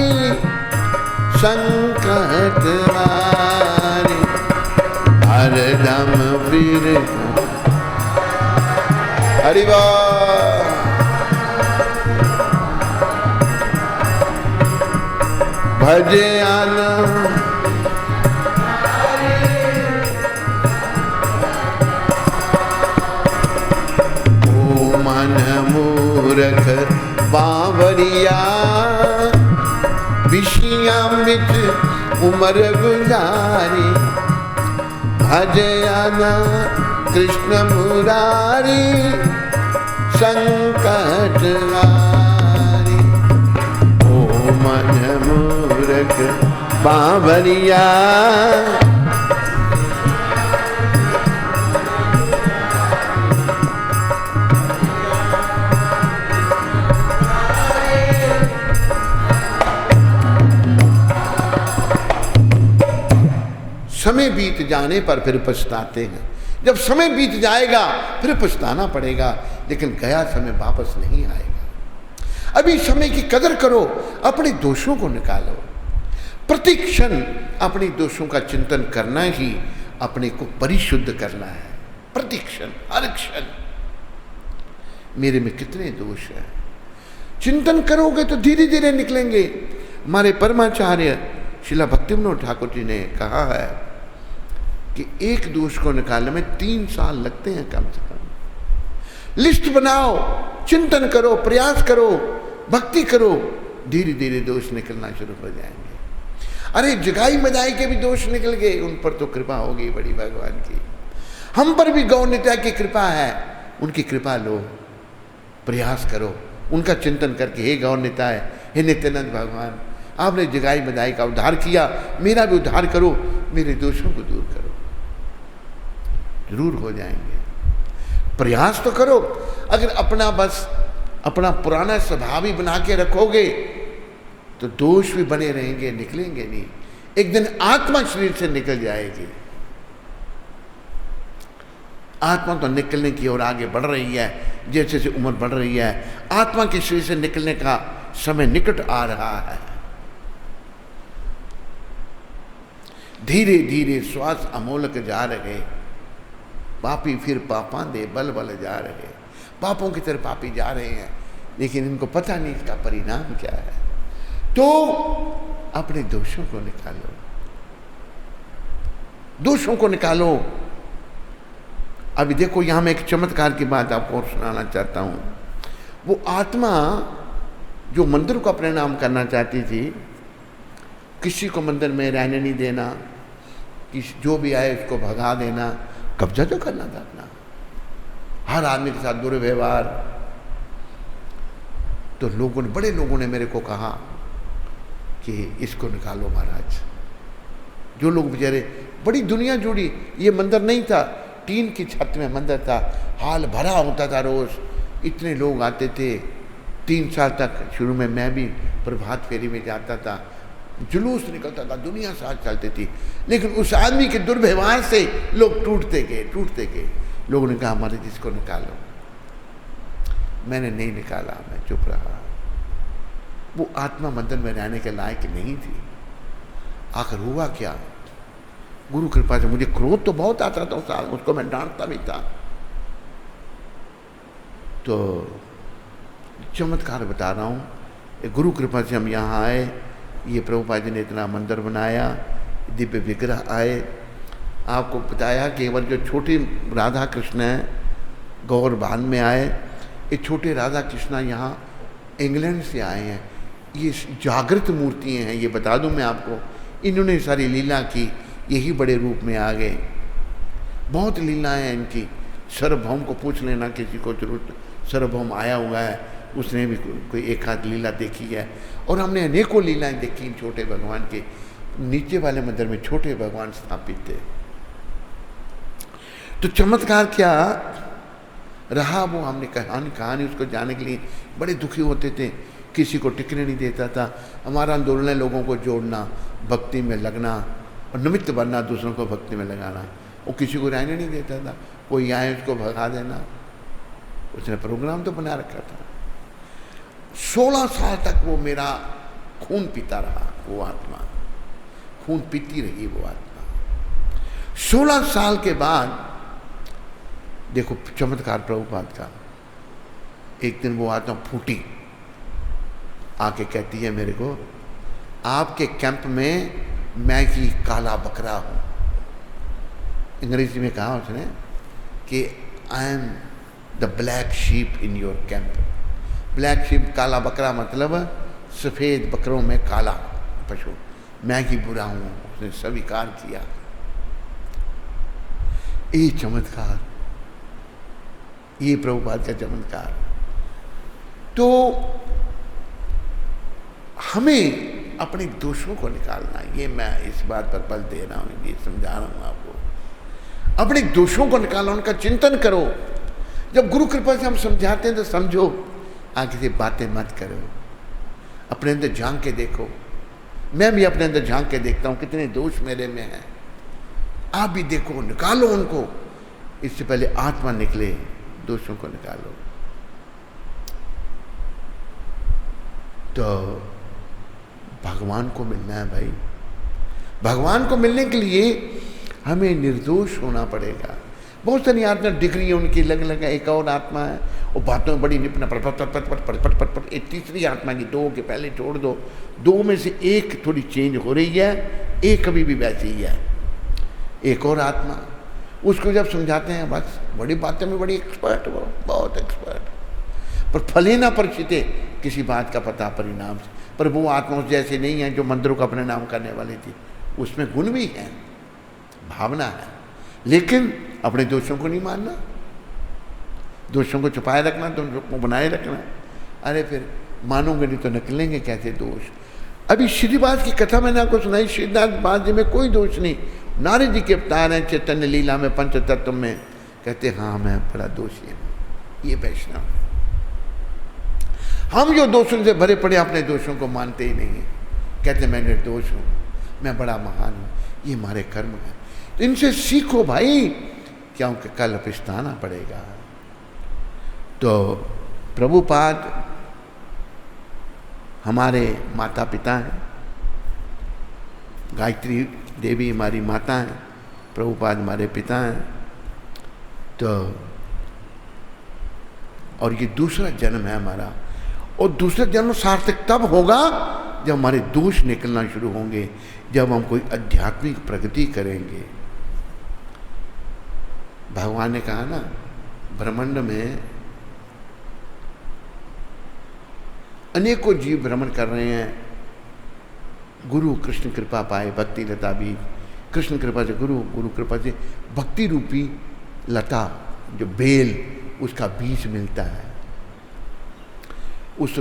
संकट वारी, हरदम फिर हरि बोल। भजे आना ओ मन मूरख बावरिया, विषिया मिच उमर गुजारी, भजे आना कृष्ण मुरारी, संकट वारी। ओ मन मूरख बावरिया, समय बीत जाने पर फिर पछताते हैं। जब समय बीत जाएगा फिर पछताना पड़ेगा, लेकिन गया समय वापस नहीं आएगा। अभी समय की कदर करो, अपने दोषों को निकालो। प्रति क्षण अपने दोषों का चिंतन करना ही अपने को परिशुद्ध करना है। प्रति क्षण, हर क्षण मेरे में कितने दोष हैं, चिंतन करोगे तो धीरे धीरे निकलेंगे। हमारे परमाचार्य श्रीला भक्तिविनोद ठाकुर जी ने कहा है कि एक दोष को निकालने में 3 साल लगते हैं कम से कम। लिस्ट बनाओ, चिंतन करो, प्रयास करो, भक्ति करो, धीरे धीरे दोष निकलना शुरू हो जाएंगे। अरे जगाई मदाई के भी दोष निकल गए, उन पर तो कृपा होगी बड़ी भगवान की। हम पर भी गौ नित्या की कृपा है, उनकी कृपा लो, प्रयास करो, उनका चिंतन करके, हे गौ नित्य, हे नित्यानंद भगवान, आपने जगाई मदाई का उद्धार किया, मेरा भी उद्धार करो, मेरे दोषों को दूर करो। जरूर हो जाएंगे। प्रयास तो करो। अगर अपना पुराना स्वभाव ही बना के रखोगे तो दोष भी बने रहेंगे, निकलेंगे नहीं। एक दिन आत्मा शरीर से निकल जाएगी। आत्मा तो निकलने की ओर आगे बढ़ रही है, जैसे जैसे उम्र बढ़ रही है, आत्मा के शरीर से निकलने का समय निकट आ रहा है। धीरे धीरे श्वास अमोलक जा रहे, पापी फिर पापा दे बल बल जा रहे। पापों की तरफ पापी जा रहे हैं, लेकिन इनको पता नहीं इसका परिणाम क्या है। तो अपने दोषों को निकालो, दोषों को निकालो। अभी देखो, यहां मैं एक चमत्कार की बात आपको सुनाना चाहता हूं। वो आत्मा जो मंदिर को अपने नाम करना चाहती थी, किसी को मंदिर में रहने नहीं देना, किसी जो भी आए उसको भगा देना, कब्जा तो करना था अपना, हर आदमी के साथ दुर्व्यवहार। तो बड़े लोगों ने मेरे को कहा कि इसको निकालो महाराज। जो लोग बेचारे, बड़ी दुनिया जुड़ी, ये मंदिर नहीं था, टीन की छत में मंदिर था, हाल भरा होता था, रोज इतने लोग आते थे। 3 साल तक शुरू में मैं भी प्रभात फेरी में जाता था, जुलूस निकलता था, दुनिया साथ चलती थी। लेकिन उस आदमी के दुर्व्यवहार से लोग टूटते गए। लोगों ने कहा हमारे जिसको निकालो। मैंने नहीं निकाला, मैं चुप रहा। वो आत्मा मंदिर में रहने के लायक नहीं थी। आखिर हुआ क्या? गुरु कृपा से मुझे क्रोध तो बहुत आता था उस साल, उसको मैं डांटता भी था। तो चमत्कार बता रहा हूँ, गुरु कृपा से हम यहाँ आए, ये प्रभुपाद जी ने इतना मंदिर बनाया, दिव्य विग्रह आए। आपको बताया कि केवल जो छोटी राधा कृष्ण हैं गौर बांध में आए, ये छोटे राधा कृष्ण यहाँ इंग्लैंड से आए हैं। ये जागृत मूर्तियाँ हैं, ये बता दूं मैं आपको। इन्होंने सारी लीला की, यही बड़े रूप में आ गए। बहुत लीलाएं हैं इनकी। सर्वभौम को पूछ लेना, किसी को जरूरत, सर्वभौम आया हुआ है, उसने भी कोई एक आध लीला देखी है। और हमने अनेकों लीलाएं देखी इन छोटे भगवान के। नीचे वाले मंदिर में छोटे भगवान स्थापित थे। तो चमत्कार क्या रहा, वो हमने कहानी उसको जानने के लिए बड़े दुखी होते थे। किसी को टिकने नहीं देता था। हमारा आंदोलन लोगों को जोड़ना, भक्ति में लगना और निमित्त बनना, दूसरों को भक्ति में लगाना। वो किसी को रहने नहीं देता था, कोई आए उसको भगा देना, उसने प्रोग्राम तो बना रखा था। 16 साल तक वो मेरा खून पीता रहा, वो आत्मा खून पीती रही वो आत्मा। 16 साल के बाद देखो चमत्कार प्रभुपाद का, एक दिन वो आत्मा फूटी, आके कहती है मेरे को, आपके कैंप में मैं ही काला बकरा हूं। अंग्रेजी में कहा उसने कि I am the black sheep in your camp. Black sheep, काला बकरा मतलब सफेद बकरों में काला पशु, मैं ही बुरा हूं। उसने स्वीकार किया। ये चमत्कार, ये प्रभुपाद का चमत्कार। तो हमें अपने दोषों को निकालना, ये मैं इस बात पर बल दे रहा हूं, ये समझा रहा हूं आपको। अपने दोषों को निकालो, उनका चिंतन करो। जब गुरु कृपा से हम समझाते हैं तो समझो, आगे से बातें मत करो, अपने अंदर झांक के देखो। मैं भी अपने अंदर झांक के देखता हूं कितने दोष मेरे में हैं। आप भी देखो, निकालो उनको। इससे पहले आत्मा निकले, दोषों को निकालो। तो भगवान को मिलना है भाई। भगवान को मिलने के लिए हमें निर्दोष होना पड़ेगा। बहुत सारी आत्मा डिग्री है उनकी अलग अलग है। एक और आत्मा है वो बातों में बड़ी निपुण, पट पट पट पट पट पट पट पट। एक तीसरी आत्मा की, दो के पहले छोड़ दो, दो में से एक थोड़ी चेंज हो रही है, एक अभी भी वैसी ही है। एक और आत्मा, उसको जब समझाते हैं बस बड़ी बातों में बड़ी एक्सपर्ट, वो बहुत एक्सपर्ट, पर फले ना परिचिते, किसी बात का पता परिणाम से। पर वो आत्मा जैसे नहीं है जो मंदिरों का अपने नाम करने वाली थी। उसमें गुण भी है, भावना है, लेकिन अपने दोषों को नहीं मानना, दोषों को छुपाए रखना, दोषों को बनाए रखना। अरे फिर मानोगे नहीं तो निकलेंगे कैसे दोष। अभी श्रीवास की कथा मैंने आपको सुनाई। श्रीदास जी में कोई दोष नहीं, नारद जी के अवतार हैं चैतन्य लीला में, पंच तत्व में। कहते हाँ मैं बड़ा दोषी हूँ। ये वैष्णव, हम जो दोषों से भरे पड़े अपने दोषों को मानते ही नहीं है। कहते मैं निर्दोष हूँ, मैं बड़ा महान हूँ, ये हमारे कर्म है। तो इनसे सीखो भाई, क्योंकि कल पछताना पड़ेगा। तो प्रभुपाद हमारे माता पिता हैं, गायत्री देवी हमारी माता हैं, प्रभुपाद हमारे पिता हैं। तो और ये दूसरा जन्म है हमारा, और दूसरा जन्म सार्थक तब होगा जब हमारे दोष निकलना शुरू होंगे, जब हम कोई आध्यात्मिक प्रगति करेंगे। भगवान ने कहा ना, ब्रह्मांड में अनेकों जीव भ्रमण कर रहे हैं, गुरु कृष्ण कृपा पाए, भक्ति लता भी कृष्ण कृपा से, गुरु गुरु कृपा से भक्ति रूपी लता जो बेल, उसका बीज मिलता है। उस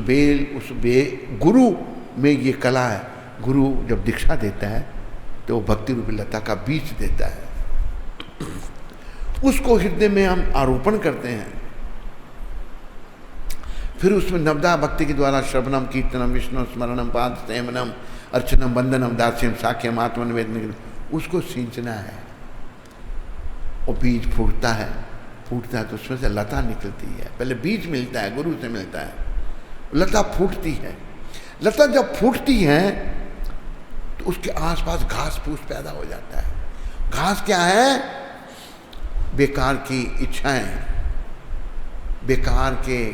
गुरु में ये कला है। गुरु जब दीक्षा देता है तो भक्ति रूपी लता का बीज देता है, उसको हृदय में हम आरोपण करते हैं। फिर उसमें नवदा भक्ति के द्वारा श्रवणम कीर्तनम विष्णु स्मरणम पाद सेवनम अर्चनम वंदनम दास्यम साख्यम आत्मनिवेदन, उसको सींचना है। और बीज फूटता है तो उसमें से लता निकलती है। पहले बीज मिलता है, गुरु से मिलता है, लता फूटती है। लता जब फूटती है तो उसके आसपास घास फूस पैदा हो जाता है। घास क्या है? बेकार की इच्छाएं, बेकार के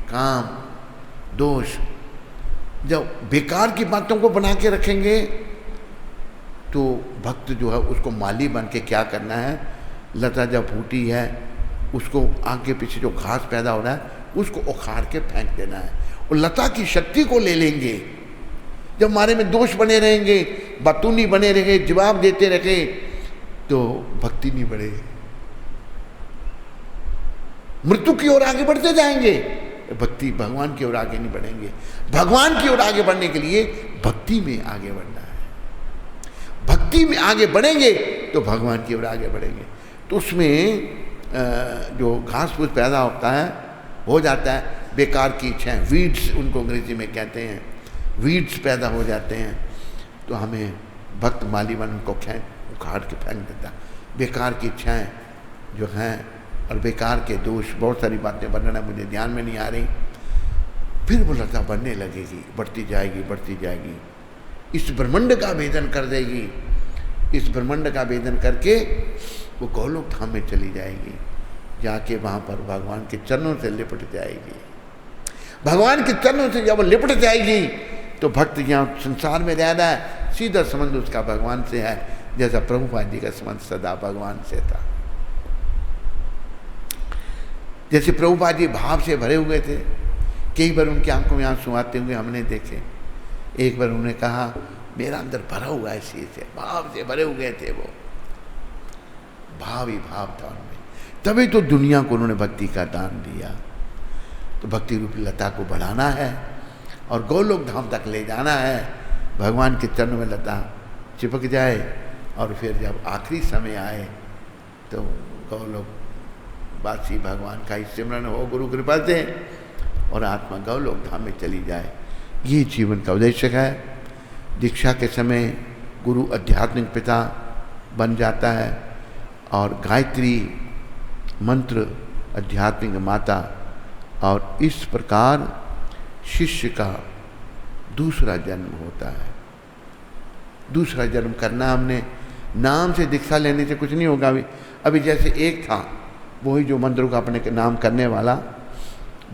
काम, दोष। जब बेकार की बातों को बना के रखेंगे तो भक्त जो है उसको माली बन के क्या करना है, लता जब फूटी है उसको आगे पीछे जो घास पैदा हो रहा है उसको उखाड़ के फेंक देना है। और लता की शक्ति को ले लेंगे। जब हमारे में दोष बने रहेंगे, बतूनी बने रहेंगे, जवाब देते रहे, तो भक्ति नहीं बढ़ेगी, मृत्यु की ओर आगे बढ़ते जाएंगे। भक्ति भगवान की ओर आगे नहीं बढ़ेंगे। भगवान की ओर आगे बढ़ने के लिए भक्ति में आगे बढ़ना है। भक्ति में आगे बढ़ेंगे तो भगवान की ओर आगे बढ़ेंगे। तो उसमें जो घास फूस पैदा होता है, हो जाता है, बेकार की इच्छाएं, वीड्स उनको अंग्रेजी में कहते हैं, वीड्स पैदा हो जाते हैं। तो हमें भक्त माली बन उनको उखाड़ के फेंक देता। बेकार की इच्छाएं जो हैं और बेकार के दोष, बहुत सारी बातें वर्णना मुझे ध्यान में नहीं आ रही। फिर वो लता बढ़ने लगेगी, बढ़ती जाएगी, बढ़ती जाएगी, इस ब्रह्मांड का भेदन कर देगी। इस ब्रह्मांड का भेदन करके वो गोलोक धाम में चली जाएगी, जाके वहाँ पर भगवान के चरणों से लिपट जाएगी। भगवान के चरणों से जब वो लिपट जाएगी तो भक्त यहाँ संसार में रह रहा है, सीधा संबंध उसका भगवान से है, जैसा प्रभुपाद जी का संबंध सदा भगवान से था। जैसे प्रभुपाद जी भाव से भरे हुए थे, कई बार उनकी आंखों में आंसू आते हुए हमने देखे। एक बार उन्होंने कहा मेरा अंदर भरा हुआ है इसी से, भाव से भरे हुए थे वो, भाव ही भाव था उनमें, तभी तो दुनिया को उन्होंने भक्ति का दान दिया। तो भक्ति रूपी लता को बढ़ाना है और गोलोक धाम तक ले जाना है। भगवान के चरणों में लता चिपक जाए और फिर जब आखिरी समय आए तो गोलोक वासी भगवान का ही सिमरन हो गुरु कृपा से और आत्मा गोलोक धाम में चली जाए। ये जीवन का उद्देश्य है। दीक्षा के समय गुरु आध्यात्मिक पिता बन जाता है और गायत्री मंत्र आध्यात्मिक माता, और इस प्रकार शिष्य का दूसरा जन्म होता है। दूसरा जन्म करना हमने, नाम से दीक्षा लेने से कुछ नहीं होगा। अभी जैसे एक था वही जो मंत्रों का अपने नाम करने वाला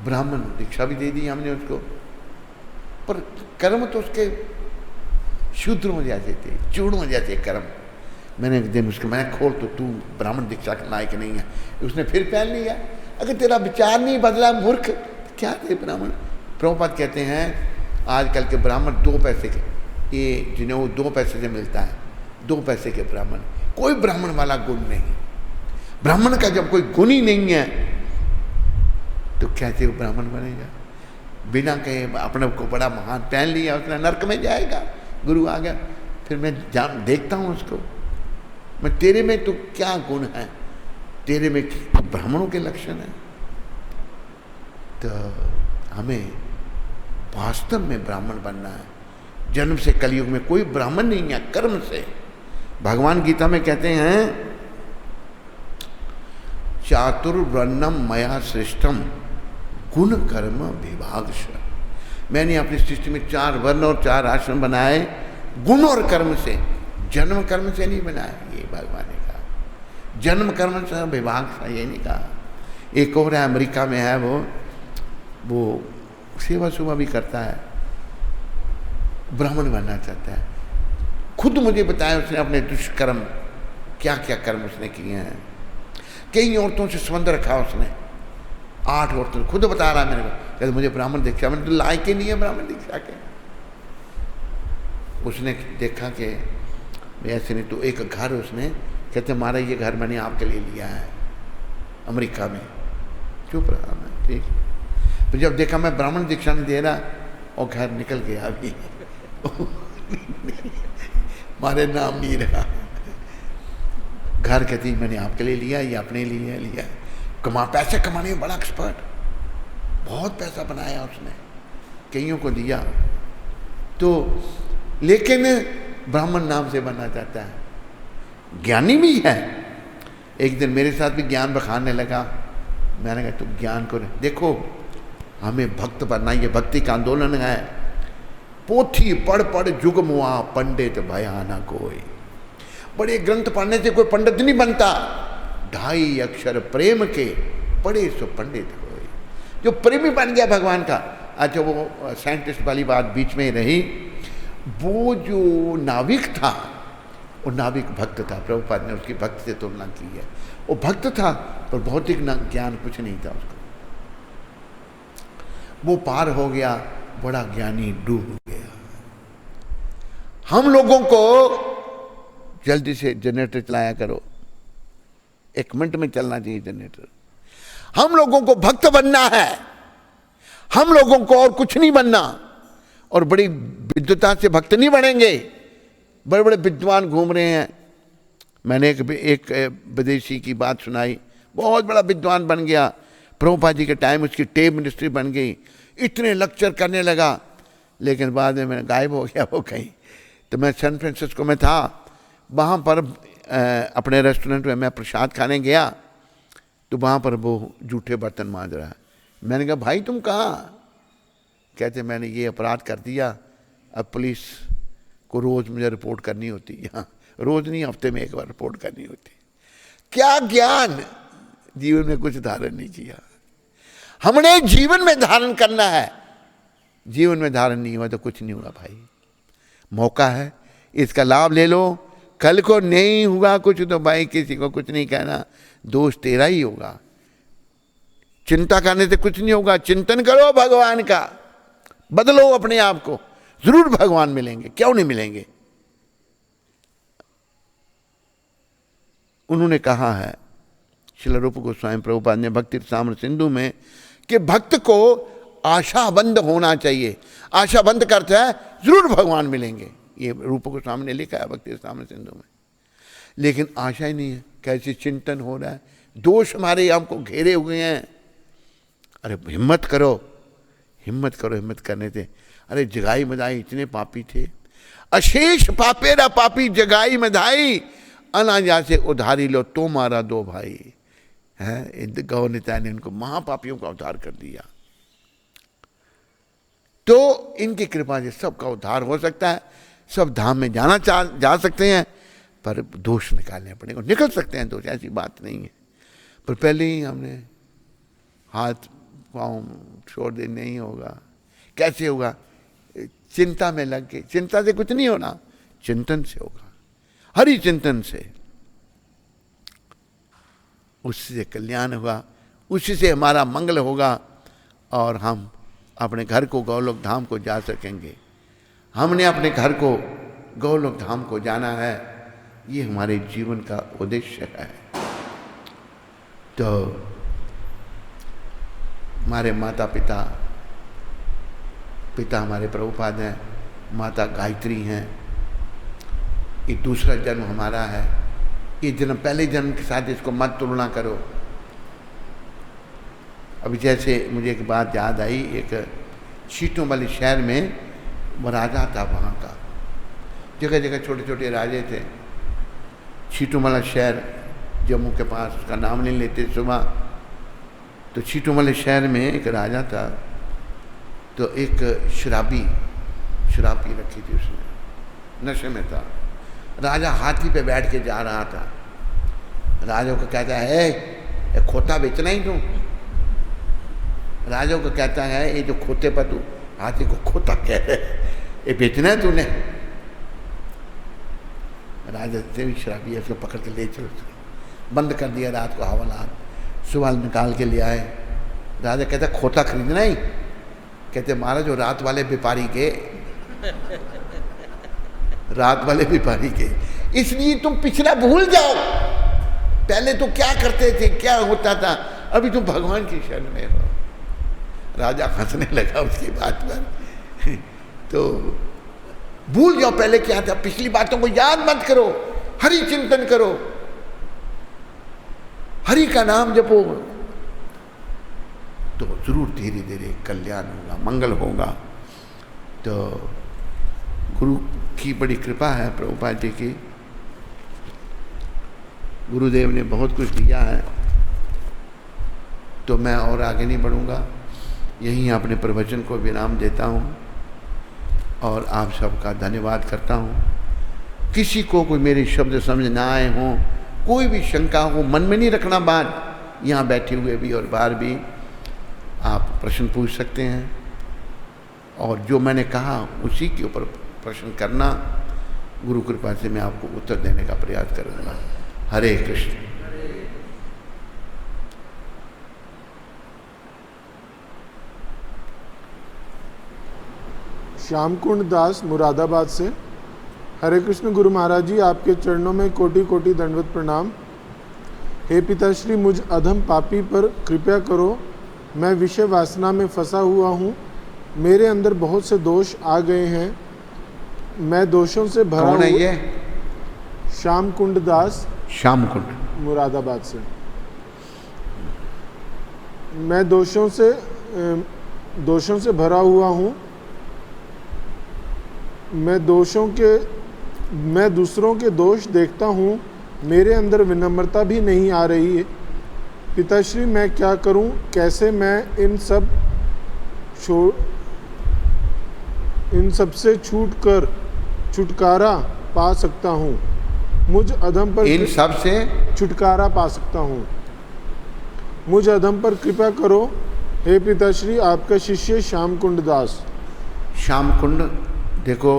ब्राह्मण, दीक्षा भी दे दी हमने उसको, पर कर्म तो उसके शूद्रों जैसे थे, चूड़ों जैसे कर्म। मैंने एक दिन उसको मैंने खोल तो तू ब्राह्मण दीक्षा का लायक नहीं है, उसने फिर पहन लिया। अगर तेरा विचार नहीं बदला मूर्ख, क्या थे ब्राह्मण। प्रभुपाद कहते हैं आजकल के ब्राह्मण 2 पैसे के, ये जिन्हें वो 2 पैसे से मिलता है, 2 पैसे के ब्राह्मण, कोई ब्राह्मण वाला गुण नहीं। ब्राह्मण का जब कोई गुण ही नहीं है तो कैसे वो ब्राह्मण बनेगा। बिना कहे अपने को बड़ा महान पहन लिया उसने, नरक में जाएगा। गुरु आ गया, फिर मैं देखता हूँ उसको, मैं तेरे में तो क्या गुण है, तेरे में ब्राह्मणों के लक्षण है। तो हमें वास्तव में ब्राह्मण बनना है। जन्म से कलयुग में कोई ब्राह्मण नहीं है, कर्म से। भगवान गीता में कहते हैं चातुर्वर्णम मया श्रेष्ठम गुण कर्म विभागश। मैंने अपनी सृष्टि में 4 वर्ण और 4 आश्रम बनाए गुण और कर्म से, जन्म कर्म से नहीं बनाए। ये भगवान ने कहा, जन्म कर्म से विभाग से, ये नहीं कहा। एक और है अमेरिका में है, वो सेवा सुबह भी करता है, ब्राह्मण बनना चाहता है। खुद मुझे बताया उसने अपने दुष्कर्म, क्या क्या कर्म उसने किए हैं। कई औरतों से संबंध रखा उसने, 8 औरतों, खुद बता रहा है मेरे को, कहते मुझे ब्राह्मण दीक्षा, मैंने तो लायक ही नहीं है ब्राह्मण दीक्षा के। उसने देखा कि ऐसे नहीं, तो एक घर उसने, कहते हमारा ये घर मैंने आपके लिए लिया है अमेरिका में। चुप रहा मैं, ठीक। तो जब देखा मैं ब्राह्मण दीक्षा नहीं दे रहा और घर निकल गया अभी हमारे नाम नहीं रहा। घर कहती मैंने आपके लिए लिया, ये अपने लिए लिया। पैसे कमाने में बड़ा एक्सपर्ट, बहुत पैसा बनाया उसने, कईयों को दिया। तो लेकिन ब्राह्मण नाम से बनना चाहता है, ज्ञानी भी है। एक दिन मेरे साथ भी ज्ञान बखानने लगा। मैंने कहा तुम ज्ञान को देखो, हमें भक्त बनना, ये भक्ति का आंदोलन है। पोथी पढ़ पढ़ जुग मुआ पंडित भया ना कोई। बड़े ग्रंथ पढ़ने से कोई पंडित नहीं बनता। 2.5 अक्षर प्रेम के पढ़े सो पंडित कोई। जो प्रेमी बन गया भगवान का। अच्छा, वो साइंटिस्ट वाली बात बीच में रही। वो जो नाविक था, वो नाविक भक्त था। प्रभुपाद ने उसकी भक्त से तुलना की है। वो भक्त था पर भौतिक ज्ञान कुछ नहीं था उसको। वो पार हो गया, बड़ा ज्ञानी डूब गया। हम लोगों को जल्दी से जनरेटर चलाया करो, 1 मिनट में चलना चाहिए जनरेटर। हम लोगों को भक्त बनना है, हम लोगों को और कुछ नहीं बनना। और बड़ी विद्वता से भक्त नहीं बनेंगे। बड़े बड़े विद्वान घूम रहे हैं। मैंने एक विदेशी की बात सुनाई, बहुत बड़ा विद्वान बन गया। प्रभुपाद जी के टाइम उसकी टेप मिनिस्ट्री बन गई, इतने लेक्चर करने लगा, लेकिन बाद में मैं गायब हो गया वो कहीं। तो मैं सैन फ्रांसिस्को में था, वहाँ पर अपने रेस्टोरेंट में मैं प्रसाद खाने गया तो वहाँ पर वो जूठे बर्तन मांज रहा है। मैंने कहा भाई तुम कहाँ? कहते मैंने ये अपराध कर दिया, अब पुलिस को रोज़ मुझे रिपोर्ट करनी होती है। यहाँ रोज़ नहीं, हफ्ते में एक बार रिपोर्ट करनी होती। क्या ज्ञान! जीवन में कुछ धारण नहीं किया। हमने जीवन में धारण करना है। जीवन में धारण नहीं हुआ तो कुछ नहीं हुआ भाई। मौका है, इसका लाभ ले लो। कल को नहीं हुआ कुछ तो भाई किसी को कुछ नहीं कहना, दोष तेरा ही होगा। चिंता करने से कुछ नहीं होगा। चिंतन करो भगवान का, बदलो अपने आप को, जरूर भगवान मिलेंगे, क्यों नहीं मिलेंगे। उन्होंने कहा है श्रील रूप गोस्वामी प्रभुपाद ने भक्ति रसामृत सिंधु में कि भक्त को आशाबंद होना चाहिए। आशाबंद करता है जरूर भगवान मिलेंगे, ये रूप गोस्वामी ने लिखा है भक्ति रसामृत सिंधु में। लेकिन आशा ही नहीं है। कैसे चिंतन हो रहा है, दोष हमारे हमको घेरे हुए हैं। अरे हिम्मत करो, हिम्मत करो। हिम्मत करने से, अरे जगाई मदाई इतने पापी थे, अशेष पापेरा पापी जगाई मदाई, अनाजा से उधारी लो तो मारा दो भाई। है गौ नेता ने उनको महापापियों का उद्धार कर दिया। तो इनकी कृपा से सबका उद्धार हो सकता है, सब धाम में जा सकते हैं, पर दोष निकालने पड़ेंगे। निकल सकते हैं दोष, ऐसी बात नहीं है, पर पहले ही हमने हाथ पाँव छोड़ दे, नहीं होगा। कैसे होगा? चिंता में लग के। चिंता से कुछ नहीं होना, चिंतन से होगा, हरि चिंतन से। उससे कल्याण होगा, उसी से हमारा मंगल होगा और हम अपने घर को गौलोक धाम को जा सकेंगे। हमने अपने घर को गौलोक धाम को जाना है, ये हमारे जीवन का उद्देश्य है। तो हमारे माता पिता, पिता हमारे प्रभुपाद हैं, माता गायत्री हैं। ये दूसरा जन्म हमारा है। ये जन्म पहले जन्म के साथ इसको मत तुलना करो। अभी जैसे मुझे एक बात याद आई, एक चीटों वाले शहर में वो राजा था, वहाँ का जगह जगह छोटे छोटे राजे थे। चीटों वाला शहर जम्मू के पास, उसका नाम नहीं लेते सुबह। तो चीटों वाले शहर में एक राजा था, तो एक शराबी शराब पी रखी थी उसने, नशे में था। राजा हाथी पे बैठ के जा रहा था। राजा को कहता है ये खोता बेचना ही तू? राजा को कहता है ये जो खोते पर तू हाथी को खोता कह रहे, ये बेचना है तूने? राजा से भी शराबी उसको पकड़ के ले चलो, बंद कर दिया रात को हवालात। सुबह निकाल के ले आए। राजा कहता खोता खरीदना ही? कहते महाराज जो रात वाले व्यापारी के, रात वाले व्यापारी के, इसलिए तुम पिछला भूल जाओ। पहले तो क्या करते थे, क्या होता था, अभी तुम भगवान की शरण में हो। राजा हंसने लगा उसकी बात पर। तो भूल जाओ पहले क्या था, पिछली बातों को याद मत करो, हरि चिंतन करो, हरि का नाम जपो, तो जरूर धीरे धीरे कल्याण होगा, मंगल होगा। तो गुरु की बड़ी कृपा है प्रभुपाद जी की। गुरुदेव ने बहुत कुछ दिया है। तो मैं और आगे नहीं बढ़ूंगा, यहीं अपने प्रवचन को विराम देता हूँ और आप सबका धन्यवाद करता हूँ। किसी को कोई मेरे शब्द समझ ना आए हों, कोई भी शंका हो, मन में नहीं रखना बात। यहाँ बैठे हुए भी और बाहर भी आप प्रश्न पूछ सकते हैं, और जो मैंने कहा उसी के ऊपर प्रश्न करना। गुरु कृपा से मैं आपको उत्तर देने का प्रयास करूँगा। हरे कृष्ण। श्यामकुंड दास मुरादाबाद से। हरे कृष्ण गुरु महाराज जी, आपके चरणों में कोटि कोटि दंडवत प्रणाम। हे पिताश्री, मुझ अधम पापी पर कृपा करो। मैं विषय वासना में फंसा हुआ हूँ। मेरे अंदर बहुत से दोष आ गए हैं। मैं दोषों से भरा कौन है ये? श्यामकुंड दास, श्यामकुंड, मुरादाबाद से। मैं दोषों से भरा हुआ हूँ। मैं दूसरों के दोष देखता हूँ। मेरे अंदर विनम्रता भी नहीं आ रही है। पिताश्री, मैं क्या करूं? कैसे मैं इन सब से छुटकारा पा सकता हूं? मुझ अधम पर इन सब से छुटकारा पा सकता हूं। मुझ अधम पर कृपा करो हे पिताश्री। आपका शिष्य श्याम कुंड दास। श्याम कुंड, देखो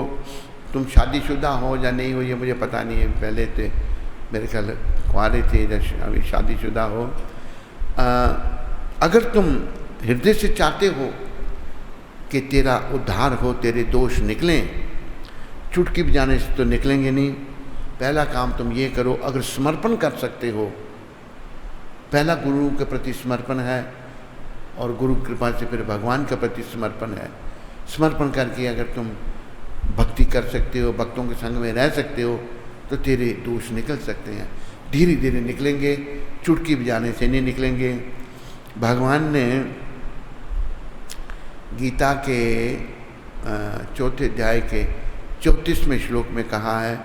तुम शादीशुदा हो या नहीं हो ये मुझे पता नहीं है, पहले थे मेरे ख्याल कुंवारे थे या अभी शादीशुदा हो। अगर तुम हृदय से चाहते हो कि तेरा उद्धार हो, तेरे दोष निकलें, चुटकी बजाने से तो निकलेंगे नहीं। पहला काम तुम ये करो, अगर समर्पण कर सकते हो, पहला गुरु के प्रति समर्पण है और गुरु कृपा से फिर भगवान के प्रति समर्पण है। समर्पण करके अगर तुम भक्ति कर सकते हो, भक्तों के संग में रह सकते हो, तो तेरे दोष निकल सकते हैं। धीरे धीरे निकलेंगे, चुटकी बजाने से नहीं निकलेंगे। भगवान ने गीता के 4 अध्याय के 34वें श्लोक में कहा है,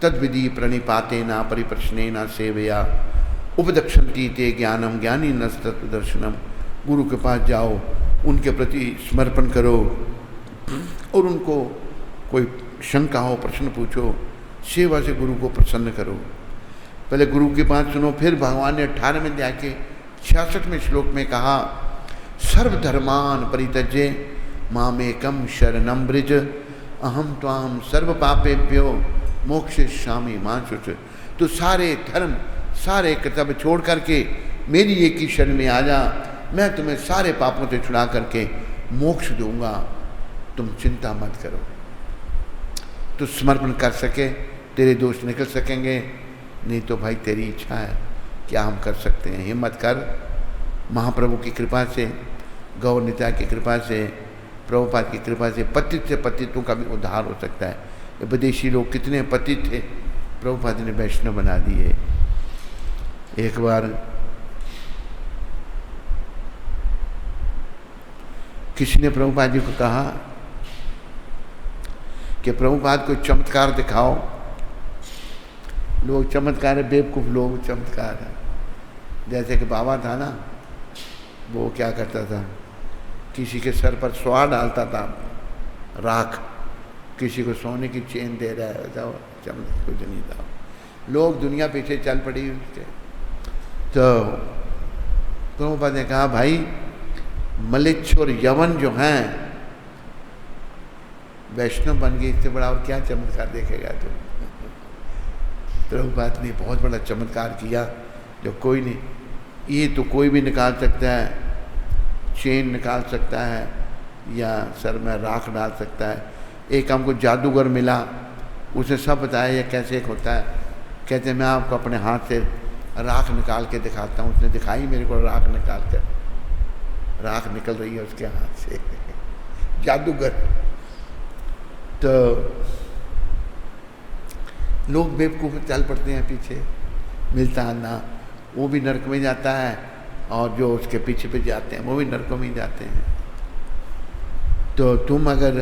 तद्विधि प्रणिपाते ना परिप्रश्ने ना सेवया उपदक्षन्ति ते ज्ञानम ज्ञानी नस्तत्व दर्शनम। गुरु के पास जाओ, उनके प्रति समर्पण करो और उनको कोई शंका हो प्रश्न पूछो, सेवा से गुरु को प्रसन्न करो। पहले गुरु की बात सुनो। फिर भगवान ने 18वें अध्याय के 66वें श्लोक में कहा, सर्वधर्मान परित्यज्य मामेकम शरणम ब्रज अहम त्वाम सर्व पापेभ्यो मोक्षयिष्यामि मा शुच। तो सारे धर्म सारे कर्तव्य छोड़ करके मेरी एक ही शरण में आ जा, मैं तुम्हें सारे पापों से छुड़ा करके मोक्ष दूंगा, तुम चिंता मत करो। तो समर्पण कर सके, तेरे दोष निकल सकेंगे। नहीं तो भाई तेरी इच्छा है, क्या हम कर सकते हैं। हिम्मत कर, महाप्रभु की कृपा से, गौर निताय की कृपा से, प्रभुपाद की कृपा से पतित से पतितों का भी उद्धार हो सकता है। ये विदेशी लोग कितने पतित थे, प्रभुपाद ने वैष्णव बना दिए। एक बार किसी ने प्रभुपाद जी को कहा कि प्रभुपाद कोई चमत्कार दिखाओ। लोग चमत्कार है, बेवकूफ़ लोग चमत्कार है। जैसे कि बाबा था ना, वो क्या करता था, किसी के सर पर स्वाह डालता था राख, किसी को सोने की चेन दे रहा है, ऐसा चमत्कार कुछ नहीं था। लोग दुनिया पीछे चल पड़ी उसके। तो प्रभुपाद ने कहा, भाई मलिच्छ और यवन जो हैं वैष्णव बन गई, इससे बड़ा और क्या चमत्कार देखेगा तुम। प्रभुपाद ने बहुत बड़ा चमत्कार किया जो कोई नहीं, ये तो कोई भी निकाल सकता है, चेन निकाल सकता है या सर में राख डाल सकता है। एक हमको जादूगर मिला, उसे सब बताया ये कैसे होता है। कहते मैं आपको अपने हाथ से राख निकाल के दिखाता हूँ। उसने दिखाई मेरे को राख निकाल कर, राख निकल रही है उसके हाथ से जादूगर। तो लोग बेवकूफ़ चल पड़ते हैं पीछे, मिलता ना, वो भी नरक में जाता है और जो उसके पीछे पे जाते हैं वो भी नरकों में जाते हैं। तो तुम अगर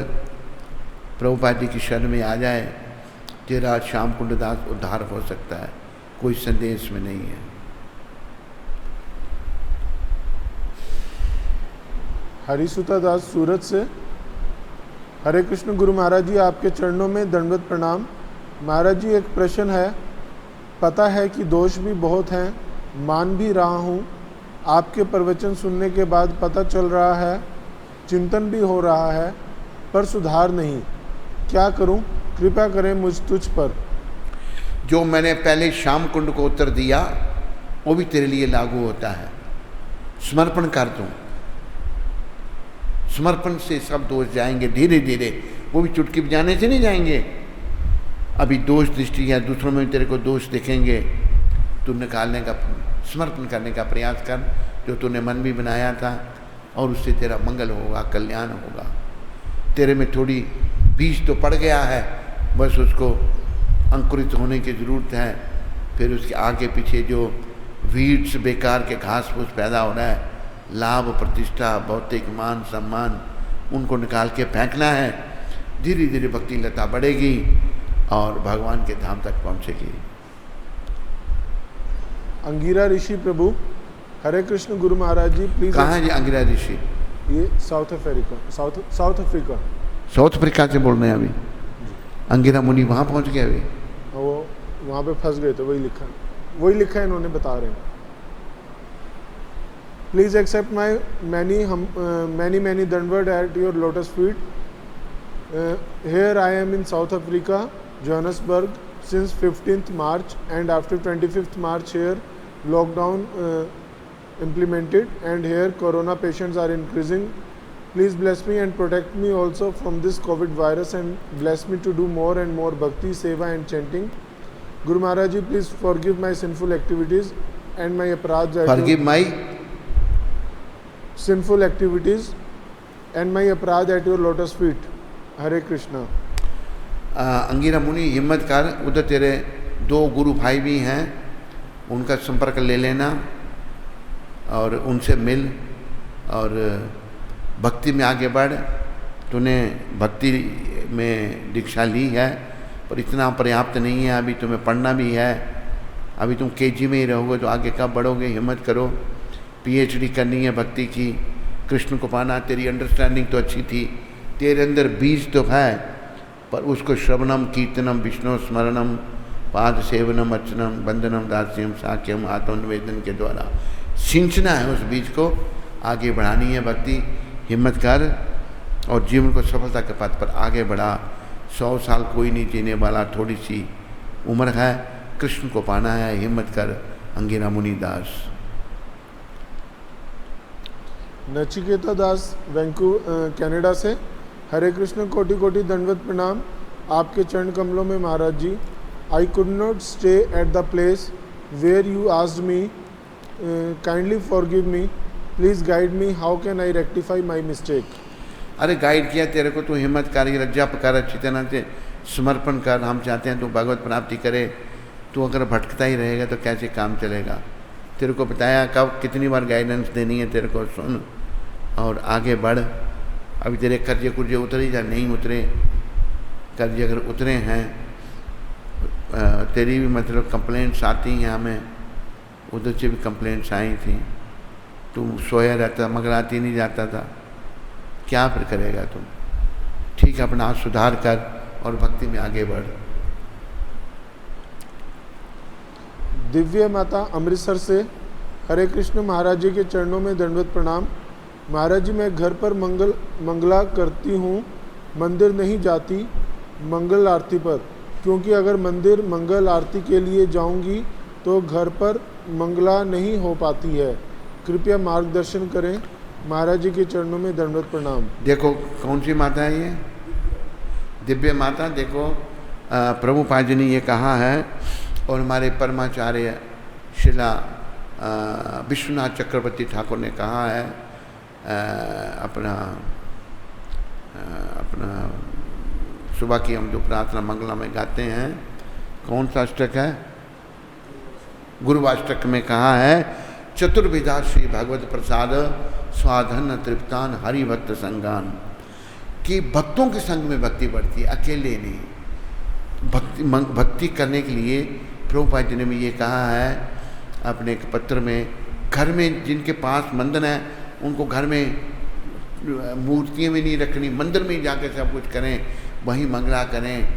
प्रभुपाद जी की शरण में आ जाए, तेरा श्याम कुंड दास उद्धार हो सकता है, कोई संदेह इसमें नहीं है। हरिसुता दास सूरत से। हरे कृष्ण गुरु महाराज जी, आपके चरणों में दंडवत प्रणाम। महाराज जी, एक प्रश्न है। पता है कि दोष भी बहुत हैं, मान भी रहा हूँ। आपके प्रवचन सुनने के बाद पता चल रहा है, चिंतन भी हो रहा है, पर सुधार नहीं। क्या करूं? कृपा करें मुझ तुझ पर। जो मैंने पहले श्याम कुंड को उत्तर दिया वो भी तेरे लिए लागू होता है। समर्पण कर दूं, समर्पण से सब दोष जाएंगे धीरे धीरे, वो भी चुटकी बजाने से नहीं जाएंगे। अभी दोष दृष्टि है, दूसरों में तेरे को दोष दिखेंगे, तू निकालने का, समर्पण करने का प्रयास कर। जो तूने मन भी बनाया था और उससे तेरा मंगल होगा, कल्याण होगा। तेरे में थोड़ी बीज तो पड़ गया है, बस उसको अंकुरित होने की ज़रूरत है। फिर उसके आगे पीछे जो वीड्स, बेकार के घास फूस पैदा हो रहा है, लाभ प्रतिष्ठा भौतिक मान सम्मान, उनको निकाल के फेंकना है। धीरे धीरे भक्ति लता बढ़ेगी और भगवान के धाम तक पहुँचेगी। अंगिरा ऋषि प्रभु, हरे कृष्ण गुरु महाराज जी प्लीज। कहाँ है जी अंगिरा ऋषि? ये south Africa, south Africa. South Africa से बोल रहे हैं अभी? अंगिरा मुनि वहाँ पहुँच गए अभी? वो वहाँ पे फंस गए थे, वही लिखा है इन्होंने, बता रहे हैं। प्लीज एक्सेप्ट माई मैनी दंडवत at your lotus feet. Here I am in South Africa, Johannesburg, since 15th March, and after 25th March here lockdown implemented, and here corona patients are increasing. Please bless me and protect me also from this COVID virus, and bless me to do more and more bhakti, seva and chanting. Guru Maharaj ji, please forgive my sinful activities and my aparadhs. Forgive my sinful activities and my aparadh at your lotus feet. हरे कृष्णा। अंगिरा मुनि हिम्मत कर, उधर तेरे 2 गुरु भाई भी हैं, उनका संपर्क ले लेना और उनसे मिल और भक्ति में आगे बढ़। तूने भक्ति में दीक्षा ली है पर इतना पर्याप्त नहीं है, अभी तुम्हें पढ़ना भी है। अभी तुम केजी में ही रहोगे तो आगे कब बढ़ोगे? हिम्मत करो, पीएचडी करनी है भक्ति की, कृष्ण को पाना। तेरी अंडरस्टैंडिंग तो अच्छी थी, तेरे अंदर बीज तो है, पर उसको श्रवणम कीर्तनम विष्णु स्मरणम पाद सेवनम अर्चनम बंदनम दास्यम साक्यम आत्मनिवेदन के द्वारा सिंचना है। उस बीज को आगे बढ़ानी है भक्ति। हिम्मत कर और जीवन को सफलता के पथ पर आगे बढ़ा। 100 साल कोई नहीं जीने वाला, थोड़ी सी उम्र है, कृष्ण को पाना है। हिम्मत कर अंगिरा मुनि दास। नचिकेता दास कनाडा से, हरे कृष्ण कोटि कोटि दंडवत प्रणाम आपके चरण कमलों में Maharaj ji. I could not stay at the place where you asked me, kindly forgive me, please guide me, how can I rectify my mistake. अरे गाइड किया तेरे को, तू हिम्मत कर, जप कर, अच्छी तरह से समर्पण कर। हम चाहते हैं तू भगवत प्राप्ति करे। तू अगर भटकता ही रहेगा तो कैसे काम चलेगा? तेरे को बताया कब, कितनी बार गाइडेंस देनी है तेरे को, सुन और आगे बढ़। अभी तेरे कर्जे कुर्जे उतरे या नहीं उतरे? कर्जे अगर उतरे हैं, तेरी भी मतलब कंप्लेंट्स आती हैं हमें, उधर से भी कंप्लेंट्स आई थी। तू सोया रहता, मगराती नहीं जाता था, क्या फिर करेगा तुम? ठीक है, अपना सुधार कर और भक्ति में आगे बढ़। दिव्य माता अमृतसर से, हरे कृष्ण महाराज जी के चरणों में दंडवत प्रणाम। महाराज जी मैं घर पर मंगला करती हूँ, मंदिर नहीं जाती मंगल आरती पर, क्योंकि अगर मंदिर मंगल आरती के लिए जाऊंगी तो घर पर मंगला नहीं हो पाती है। कृपया मार्गदर्शन करें। महाराज जी के चरणों में दंडवत प्रणाम। देखो कौन सी माता है ये? दिव्य माता। देखो प्रभुपाद जी ने ये कहा है और हमारे परमाचार्य शिला विश्वनाथ चक्रवर्ती ठाकुर ने कहा है। अपना सुबह की हम जो प्रार्थना मंगला में गाते हैं, कौन सा अष्टक है? गुरुवाष्टक में कहा है, चतुर्विधा श्री भगवत प्रसाद स्वाधन तृप्तान हरि भक्त संगान, कि भक्तों के संग में भक्ति बढ़ती है, अकेले नहीं। भक्ति करने के लिए प्रभुपाद जी ने भी ये कहा है अपने एक पत्र में, घर में जिनके पास मंदिर है उनको घर में मूर्तियाँ भी नहीं रखनी, मंदिर में ही जाकर सब कुछ करें, वहीं मंगला करें,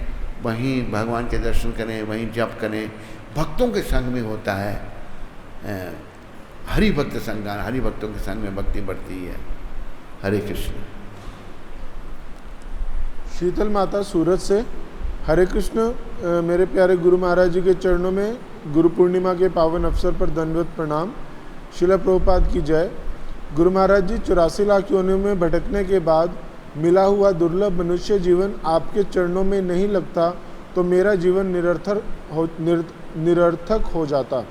वहीं भगवान के दर्शन करें, वहीं जप करें। भक्तों के संग में होता है हरि भक्त संगान, हरि भक्तों के संग में भक्ति बढ़ती है। हरे कृष्ण। शीतल माता सूरत से, हरे कृष्ण मेरे प्यारे गुरु महाराज जी के चरणों में गुरु पूर्णिमा के पावन अवसर पर दंडवत प्रणाम। शिला प्रभुपाद की जय। गुरु महाराज जी 84 लाख योनियों में भटकने के बाद मिला हुआ दुर्लभ मनुष्य जीवन आपके चरणों में नहीं लगता तो मेरा जीवन निरर्थक हो जाता।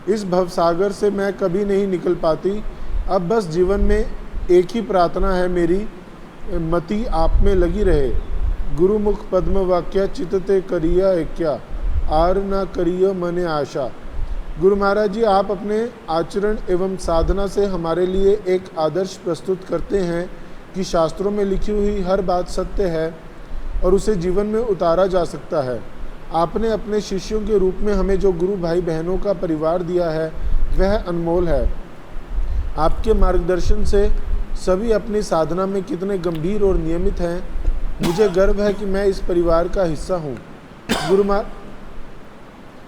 इस भवसागर से मैं कभी नहीं निकल पाती। अब बस जीवन में एक ही प्रार्थना है मेरी, मति आप में लगी रहे। गुरुमुख पद्म वाक्या चितते करिया क्या, आर न करियो मने आशा। गुरु महाराज जी आप अपने आचरण एवं साधना से हमारे लिए एक आदर्श प्रस्तुत करते हैं कि शास्त्रों में लिखी हुई हर बात सत्य है और उसे जीवन में उतारा जा सकता है। आपने अपने शिष्यों के रूप में हमें जो गुरु भाई बहनों का परिवार दिया है वह अनमोल है। आपके मार्गदर्शन से सभी अपनी साधना में कितने गंभीर और नियमित हैं। मुझे गर्व है कि मैं इस परिवार का हिस्सा हूँ।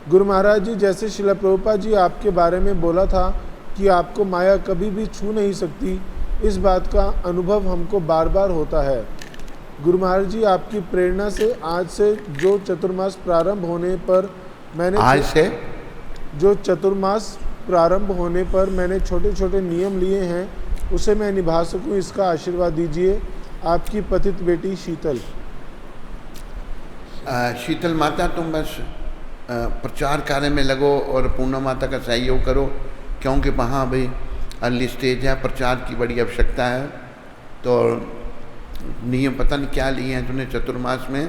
गुरु महाराज जी, जैसे शिला प्रभुपाद जी आपके बारे में बोला था कि आपको माया कभी भी छू नहीं सकती, इस बात का अनुभव हमको बार बार होता है। गुरु महाराज जी, आपकी प्रेरणा से आज से जो चतुर्मास प्रारंभ होने पर मैंने छोटे छोटे नियम लिए हैं, उसे मैं निभा सकूं, इसका आशीर्वाद दीजिए। आपकी पतित बेटी शीतल। शीतल माता, तुम बस प्रचार कार्य में लगो और पूर्णा माता का सहयोग करो, क्योंकि वहाँ अभी अर्ली स्टेज है, प्रचार की बड़ी आवश्यकता है। तो नियम पता नहीं क्या लिए हैं तूने चतुर्मास में,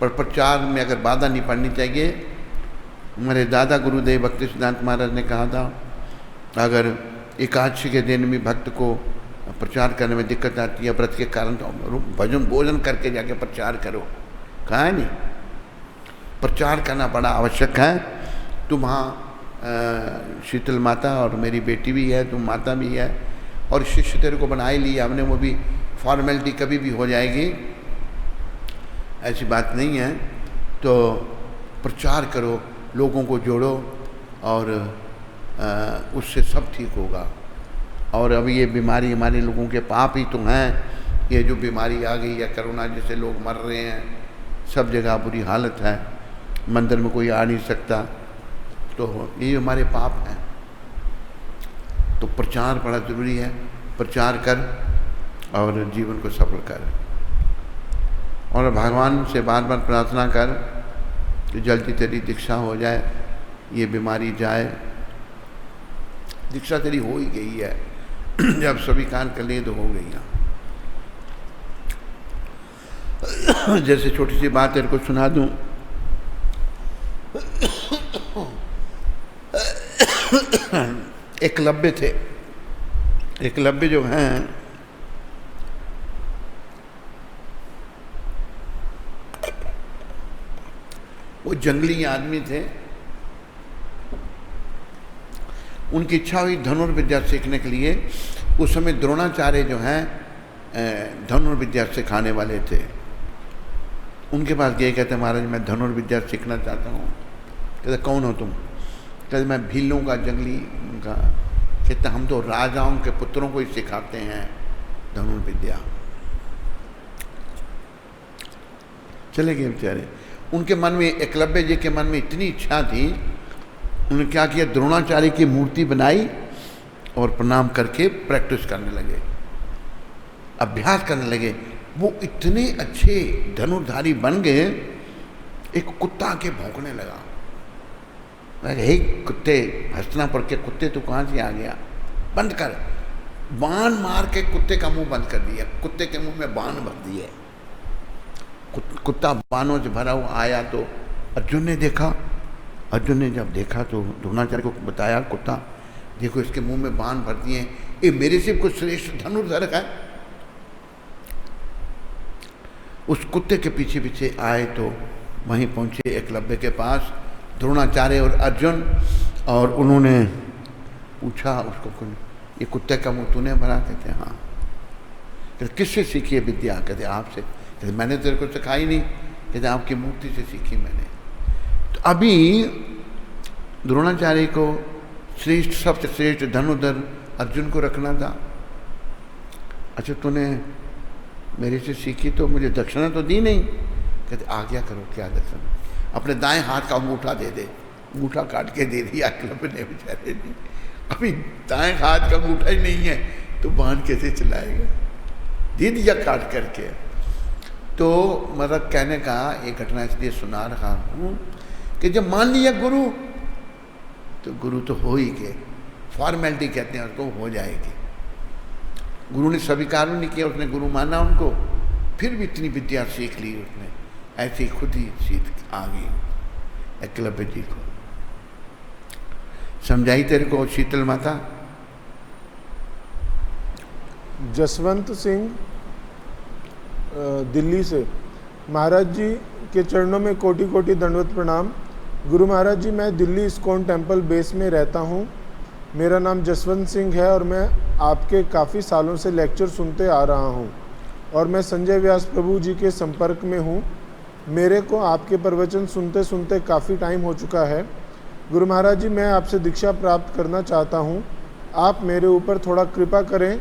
पर प्रचार में अगर बाधा नहीं पड़नी चाहिए। मेरे दादा गुरुदेव भक्ति सिद्धांत महाराज ने कहा था, अगर एकादशी के दिन भी भक्त को प्रचार करने में दिक्कत आती है व्रत के कारण, तो भोजन करके जाके प्रचार करो। कहा है नहीं, प्रचार करना बड़ा आवश्यक है। तुम वहाँ शीतल माता और मेरी बेटी भी है, तुम माता भी है, और शिष्य तेरे को बना ही लिया हमने, वो भी फॉर्मेलिटी कभी भी हो जाएगी, ऐसी बात नहीं है। तो प्रचार करो, लोगों को जोड़ो, और उससे सब ठीक होगा। और अभी ये बीमारी हमारे लोगों के पाप ही तो हैं, ये जो बीमारी आ गई है कोरोना, जिससे लोग मर रहे हैं, सब जगह बुरी हालत है, मंदिर में कोई आ नहीं सकता, तो ये हमारे पाप हैं। तो प्रचार बड़ा ज़रूरी है, प्रचार कर और जीवन को सफल कर, और भगवान से बार बार प्रार्थना कर कि जल्दी तेरी दीक्षा हो जाए, ये बीमारी जाए। दीक्षा तेरी हो ही गई है, जब स्वीकार कर लिए तो हो गई है। जैसे छोटी सी बात तेरे को सुना दूं, एकलव्य थे, एकलव्य जो हैं वो जंगली आदमी थे। उनकी इच्छा हुई धनुर्विद्या सीखने के लिए। उस समय द्रोणाचार्य जो हैं धनुर्विद्या सिखाने वाले थे। उनके पास गए, कहते महाराज मैं धनुर्विद्या सीखना चाहता हूँ। कहते कौन हो तुम? कहते मैं भीलों का जंगली का। कहते हम तो राजाओं के पुत्रों को ही सिखाते हैं धनुर्विद्या। चले गए बेचारे। उनके मन में, एकलव्य जी के मन में इतनी इच्छा थी, उन्होंने क्या किया, द्रोणाचार्य की मूर्ति बनाई और प्रणाम करके प्रैक्टिस करने लगे, अभ्यास करने लगे। वो इतने अच्छे धनुर्धारी बन गए, एक कुत्ता के भौंकने लगा। हे कुत्ते, हस्तिनापुर के कुत्ते तू कहाँ से आ गया, बंद कर। बाण मार के कुत्ते का मुंह बंद कर दिया, कुत्ते के मुंह में बाण भर दिए। कुत्ता बाणों से भरा हुआ आया तो अर्जुन ने देखा। अर्जुन ने जब देखा तो द्रोणाचार्य को बताया, कुत्ता देखो इसके मुंह में बाण भर दिए, ये मेरे से कुछ श्रेष्ठ धनुर्धर है। उस कुत्ते के पीछे पीछे आए तो वहीं पहुंचे एकलव्य के पास द्रोणाचार्य और अर्जुन, और उन्होंने पूछा उसको, ये कुत्ते का मुंह तूने भरा? कहते हाँ। कहते किससे सीखी है विद्या? कहते आपसे। कहते मैंने तेरे को सिखाई नहीं। कहते आपकी मूर्ति से सीखी मैंने। तो अभी द्रोणाचार्य को श्रेष्ठ, सबसे श्रेष्ठ धनुर्धर अर्जुन को रखना था। अच्छा तूने मेरे से सीखी तो मुझे दक्षिणा तो दी नहीं। कहते आज्ञा करो, क्या दक्षिणा? अपने दाएं हाथ का अंगूठा दे दे। अंगूठा काट के दे दिया एकलव्य ने बेचारे ने। अभी दाएं हाथ का अंगूठा ही नहीं है तो बाण कैसे चलाएगा? दे दिया काट करके। तो मतलब कहने का एक घटना इसलिए सुना रहा हूँ कि जब मान लिया गुरु, तो गुरु तो हो ही गए। फॉर्मेलिटी कहते हैं उसको, हो जाएगी। गुरु ने स्वीकार नहीं किया, उसने गुरु माना उनको, फिर भी इतनी विद्या सीख ली उसने। ऐसे खुद ही सीख आ गई एकलव्य जी को। समझाई तेरे को शीतल माता? जसवंत सिंह दिल्ली से, महाराज जी के चरणों में कोटि कोटि दंडवत प्रणाम। गुरु महाराज जी, मैं दिल्ली इस्कॉन टेम्पल बेस में रहता हूँ। मेरा नाम जसवंत सिंह है और मैं आपके काफ़ी सालों से लेक्चर सुनते आ रहा हूँ और मैं संजय व्यास प्रभु जी के संपर्क में हूँ। मेरे को आपके प्रवचन सुनते सुनते काफ़ी टाइम हो चुका है। गुरु महाराज जी, मैं आपसे दीक्षा प्राप्त करना चाहता हूँ। आप मेरे ऊपर थोड़ा कृपा करें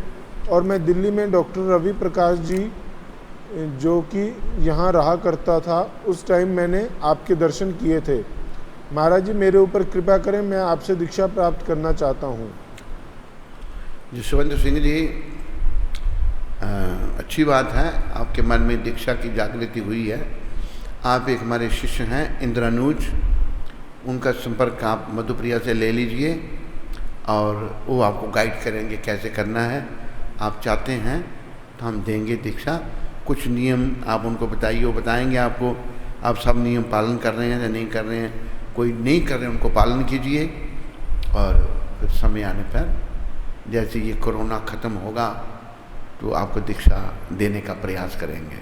और मैं दिल्ली में डॉक्टर रवि प्रकाश जी जो कि यहाँ रहा करता था, उस टाइम मैंने आपके दर्शन किए थे। महाराज जी, मेरे ऊपर कृपा करें, मैं आपसे दीक्षा प्राप्त करना चाहता हूँ। जसवंत सिंह जी, अच्छी बात है, आपके मन में दीक्षा की जागृति हुई है। आप एक हमारे शिष्य हैं इंद्रानुज, उनका संपर्क आप मधुप्रिया से ले लीजिए और वो आपको गाइड करेंगे कैसे करना है। आप चाहते हैं तो हम देंगे दीक्षा। कुछ नियम आप उनको बताइए, वो बताएंगे आपको आप सब नियम पालन कर रहे हैं या नहीं कर रहे हैं। कोई नहीं कर रहे हैं उनको पालन कीजिए और फिर समय आने पर जैसे ये कोरोना ख़त्म होगा तो आपको दीक्षा देने का प्रयास करेंगे।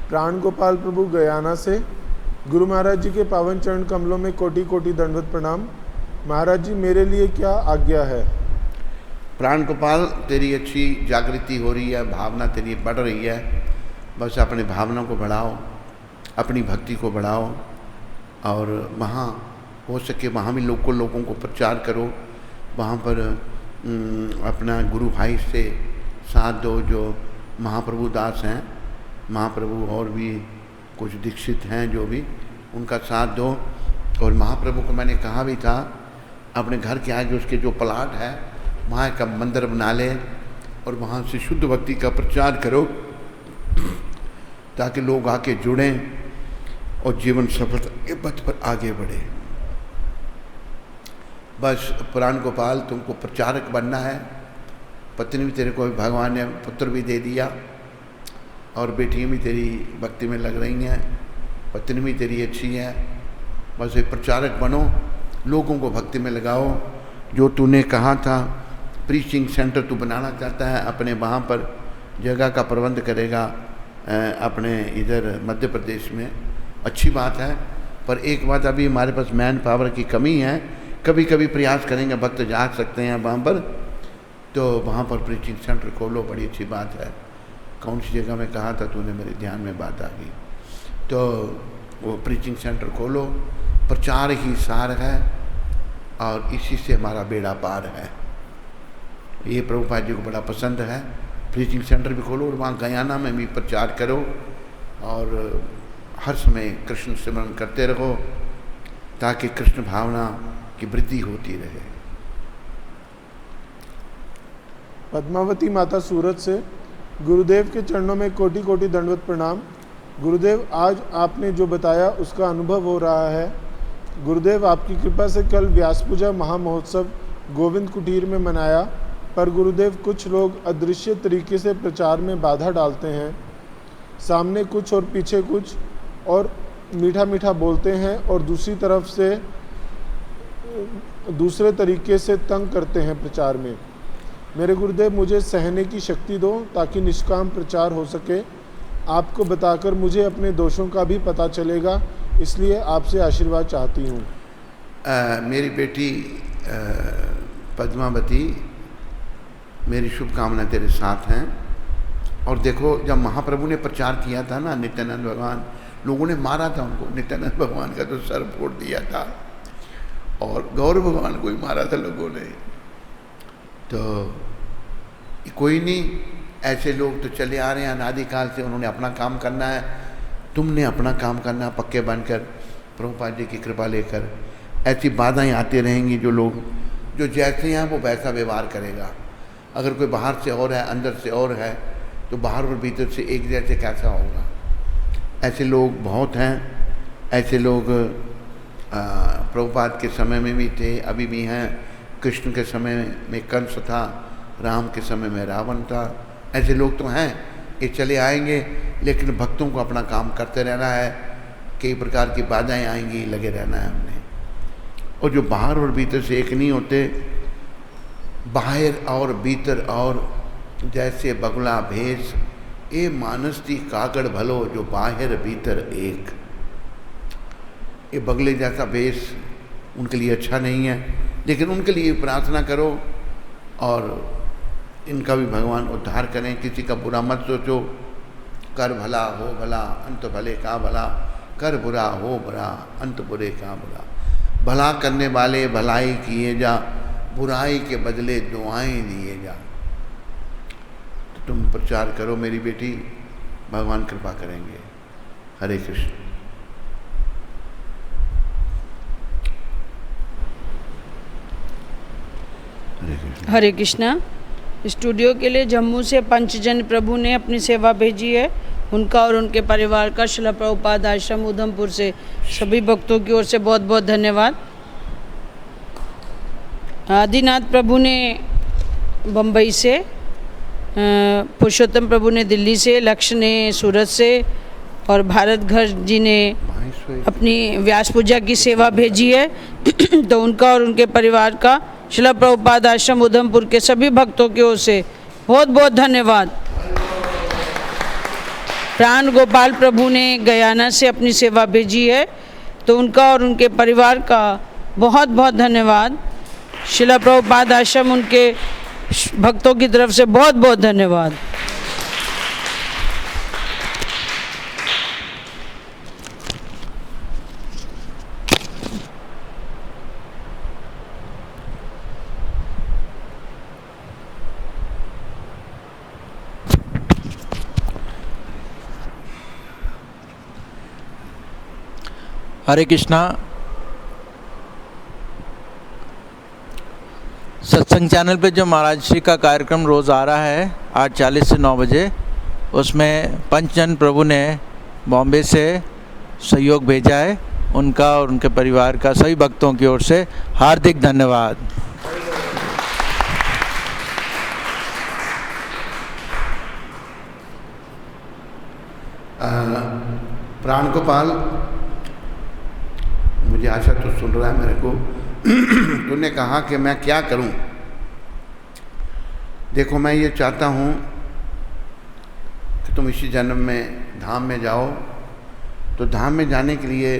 प्राण गोपाल प्रभु गयाना से, गुरु महाराज जी के पावन चरण कमलों में कोटि कोटि दंडवत प्रणाम। महाराज जी, मेरे लिए क्या आज्ञा है? प्राण गोपाल, तेरी अच्छी जागृति हो रही है, भावना तेरी बढ़ रही है। बस अपनी भावना को बढ़ाओ, अपनी भक्ति को बढ़ाओ और वहाँ हो सके वहाँ भी लोगों को प्रचार करो। वहाँ पर अपना गुरु भाई से साथ दो, जो महाप्रभु दास हैं, महाप्रभु और भी कुछ दीक्षित हैं जो भी, उनका साथ दो। और महाप्रभु को मैंने कहा भी था अपने घर के आगे उसके जो प्लाट है वहाँ का मंदिर बना ले और वहाँ से शुद्ध भक्ति का प्रचार करो ताकि लोग आके जुड़ें और जीवन सफलता के पथ पर आगे बढ़े। बस प्राण गोपाल, तुमको प्रचारक बनना है। पत्नी भी तेरे को भगवान ने पुत्र भी दे दिया और बेटियाँ भी तेरी भक्ति में लग रही हैं, पत्नी भी तेरी अच्छी है। बस एक प्रचारक बनो, लोगों को भक्ति में लगाओ। जो तूने कहा था प्रीचिंग सेंटर तू बनाना चाहता है, अपने वहाँ पर जगह का प्रबंध करेगा अपने इधर मध्य प्रदेश में, अच्छी बात है। पर एक बात, अभी हमारे पास मैन पावर की कमी है। कभी कभी प्रयास करेंगे, भक्त जा सकते हैं वहाँ पर, तो वहाँ पर प्रीचिंग सेंटर खोलो, बड़ी अच्छी बात है। कौन सी जगह में कहा था तूने, मेरे ध्यान में बात आ गई। तो वो प्रीचिंग सेंटर खोलो, प्रचार ही सार है और इसी से हमारा बेड़ा पार है। ये प्रभुपाद जी को बड़ा पसंद है। प्रीचिंग सेंटर भी खोलो और वहाँ गयाना में भी प्रचार करो और हर समय कृष्ण सिमरन करते रहो ताकि कृष्ण भावना की वृद्धि होती रहे। पद्मावती माता सूरत से, गुरुदेव के चरणों में कोटि कोटि दंडवत प्रणाम। गुरुदेव, आज आपने जो बताया उसका अनुभव हो रहा है। गुरुदेव, आपकी कृपा से कल व्यास पूजा महामहोत्सव गोविंद कुटीर में मनाया, पर गुरुदेव कुछ लोग अदृश्य तरीके से प्रचार में बाधा डालते हैं। सामने कुछ और पीछे कुछ और मीठा मीठा बोलते हैं और दूसरी तरफ से दूसरे तरीके से तंग करते हैं प्रचार में। मेरे गुरुदेव, मुझे सहने की शक्ति दो ताकि निष्काम प्रचार हो सके। आपको बताकर मुझे अपने दोषों का भी पता चलेगा, इसलिए आपसे आशीर्वाद चाहती हूँ। मेरी बेटी पद्मावती, मेरी शुभकामनाएं तेरे साथ हैं। और देखो, जब महाप्रभु ने प्रचार किया था ना, नित्यानंद भगवान, लोगों ने मारा था उनको। नित्यानंद भगवान का तो सर फोड़ दिया था और गौर भगवान को ही मारा था लोगों ने। तो कोई नहीं, ऐसे लोग तो चले आ रहे हैं अनादिकाल से, उन्होंने अपना काम करना है, तुमने अपना काम करना, पक्के बनकर प्रभुपाद जी की कृपा लेकर। ऐसी बाधाएं आती रहेंगी, जो लोग जो जैसे हैं वो वैसा व्यवहार करेगा। अगर कोई बाहर से और है, अंदर से और है, तो बाहर और भीतर से एक जैसे कैसा होगा। ऐसे लोग बहुत हैं। ऐसे लोग प्रभुपाद के समय में भी थे, अभी भी हैं। कृष्ण के समय में कंस था, राम के समय में रावण था। ऐसे लोग तो हैं, ये चले आएंगे, लेकिन भक्तों को अपना काम करते रहना है। कई प्रकार की बाधाएं आएंगी, लगे रहना है हमने। और जो बाहर और भीतर से एक नहीं होते, बाहर और भीतर और जैसे बगुला भेष ए मानसती कागड़ भलो जो बाहर भीतर एक। ये बगले जैसा वेश उनके लिए अच्छा नहीं है, लेकिन उनके लिए प्रार्थना करो और इनका भी भगवान उद्धार करें। किसी का बुरा मत सोचो। कर भला हो भला अंत भले का भला, कर बुरा हो बुरा अंत बुरे का बुरा। भला करने वाले भलाई किए जा, बुराई के बदले दुआएं दिए जा। तो तुम प्रचार करो मेरी बेटी, भगवान कृपा करेंगे। हरे कृष्ण। हरे कृष्णा। स्टूडियो के लिए जम्मू से पंचजन प्रभु ने अपनी सेवा भेजी है। उनका और उनके परिवार का श्रील प्रभुपाद आश्रम उधमपुर से सभी भक्तों की ओर से बहुत बहुत धन्यवाद। आदिनाथ प्रभु ने बम्बई से, पुरुषोत्तम प्रभु ने दिल्ली से, लक्ष्य ने सूरत से और भारत घर जी ने अपनी व्यास पूजा की सेवा भेजी है। तो उनका और उनके परिवार का श्रील प्रभुपाद आश्रम उधमपुर के सभी भक्तों की ओर से बहुत बहुत धन्यवाद। प्राण गोपाल प्रभु ने गयाना से अपनी सेवा भेजी है। तो उनका और उनके परिवार का बहुत बहुत धन्यवाद। श्रील प्रभुपाद आश्रम उनके भक्तों की तरफ से बहुत बहुत धन्यवाद। हरे कृष्णा। सत्संग चैनल पे जो महाराज श्री का कार्यक्रम रोज़ आ रहा है 8:40 से 9 बजे, उसमें पंचजन प्रभु ने बॉम्बे से सहयोग भेजा है। उनका और उनके परिवार का सभी भक्तों की ओर से हार्दिक धन्यवाद। प्राण गोपाल, मुझे आशा तो सुन रहा है मेरे को। तूने कहा कि मैं क्या करूं। देखो, मैं ये चाहता हूं कि तुम इसी जन्म में धाम में जाओ। तो धाम में जाने के लिए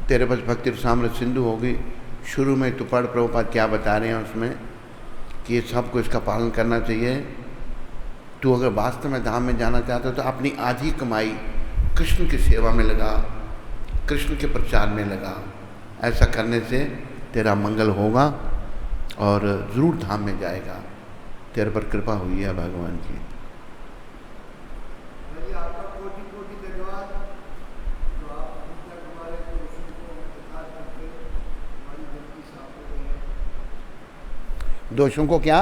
तेरे पास भक्ति रसामृत सिंधु होगी। शुरू में तू पढ़ प्रभुपाद क्या बता रहे हैं उसमें कि ये सबको इसका पालन करना चाहिए। तू अगर वास्तव में धाम में जाना चाहता है तो अपनी आधी कमाई कृष्ण की सेवा में लगा, कृष्ण के प्रचार में लगा। ऐसा करने से तेरा मंगल होगा और ज़रूर धाम में जाएगा। तेरे पर कृपा हुई है भगवान की। आपका कोटि कोटि धन्यवाद जो आप अभी तक हमारे दोषों को इंतजार करके हमारी गलती साफ हो गई है। दोषों को क्या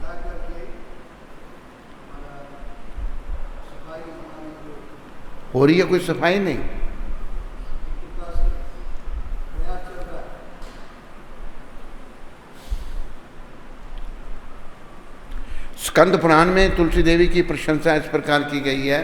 करके सफाई हमारी हो रही है? कोई सफाई नहीं। स्कंद पुराण में तुलसी देवी की प्रशंसा इस प्रकार की गई है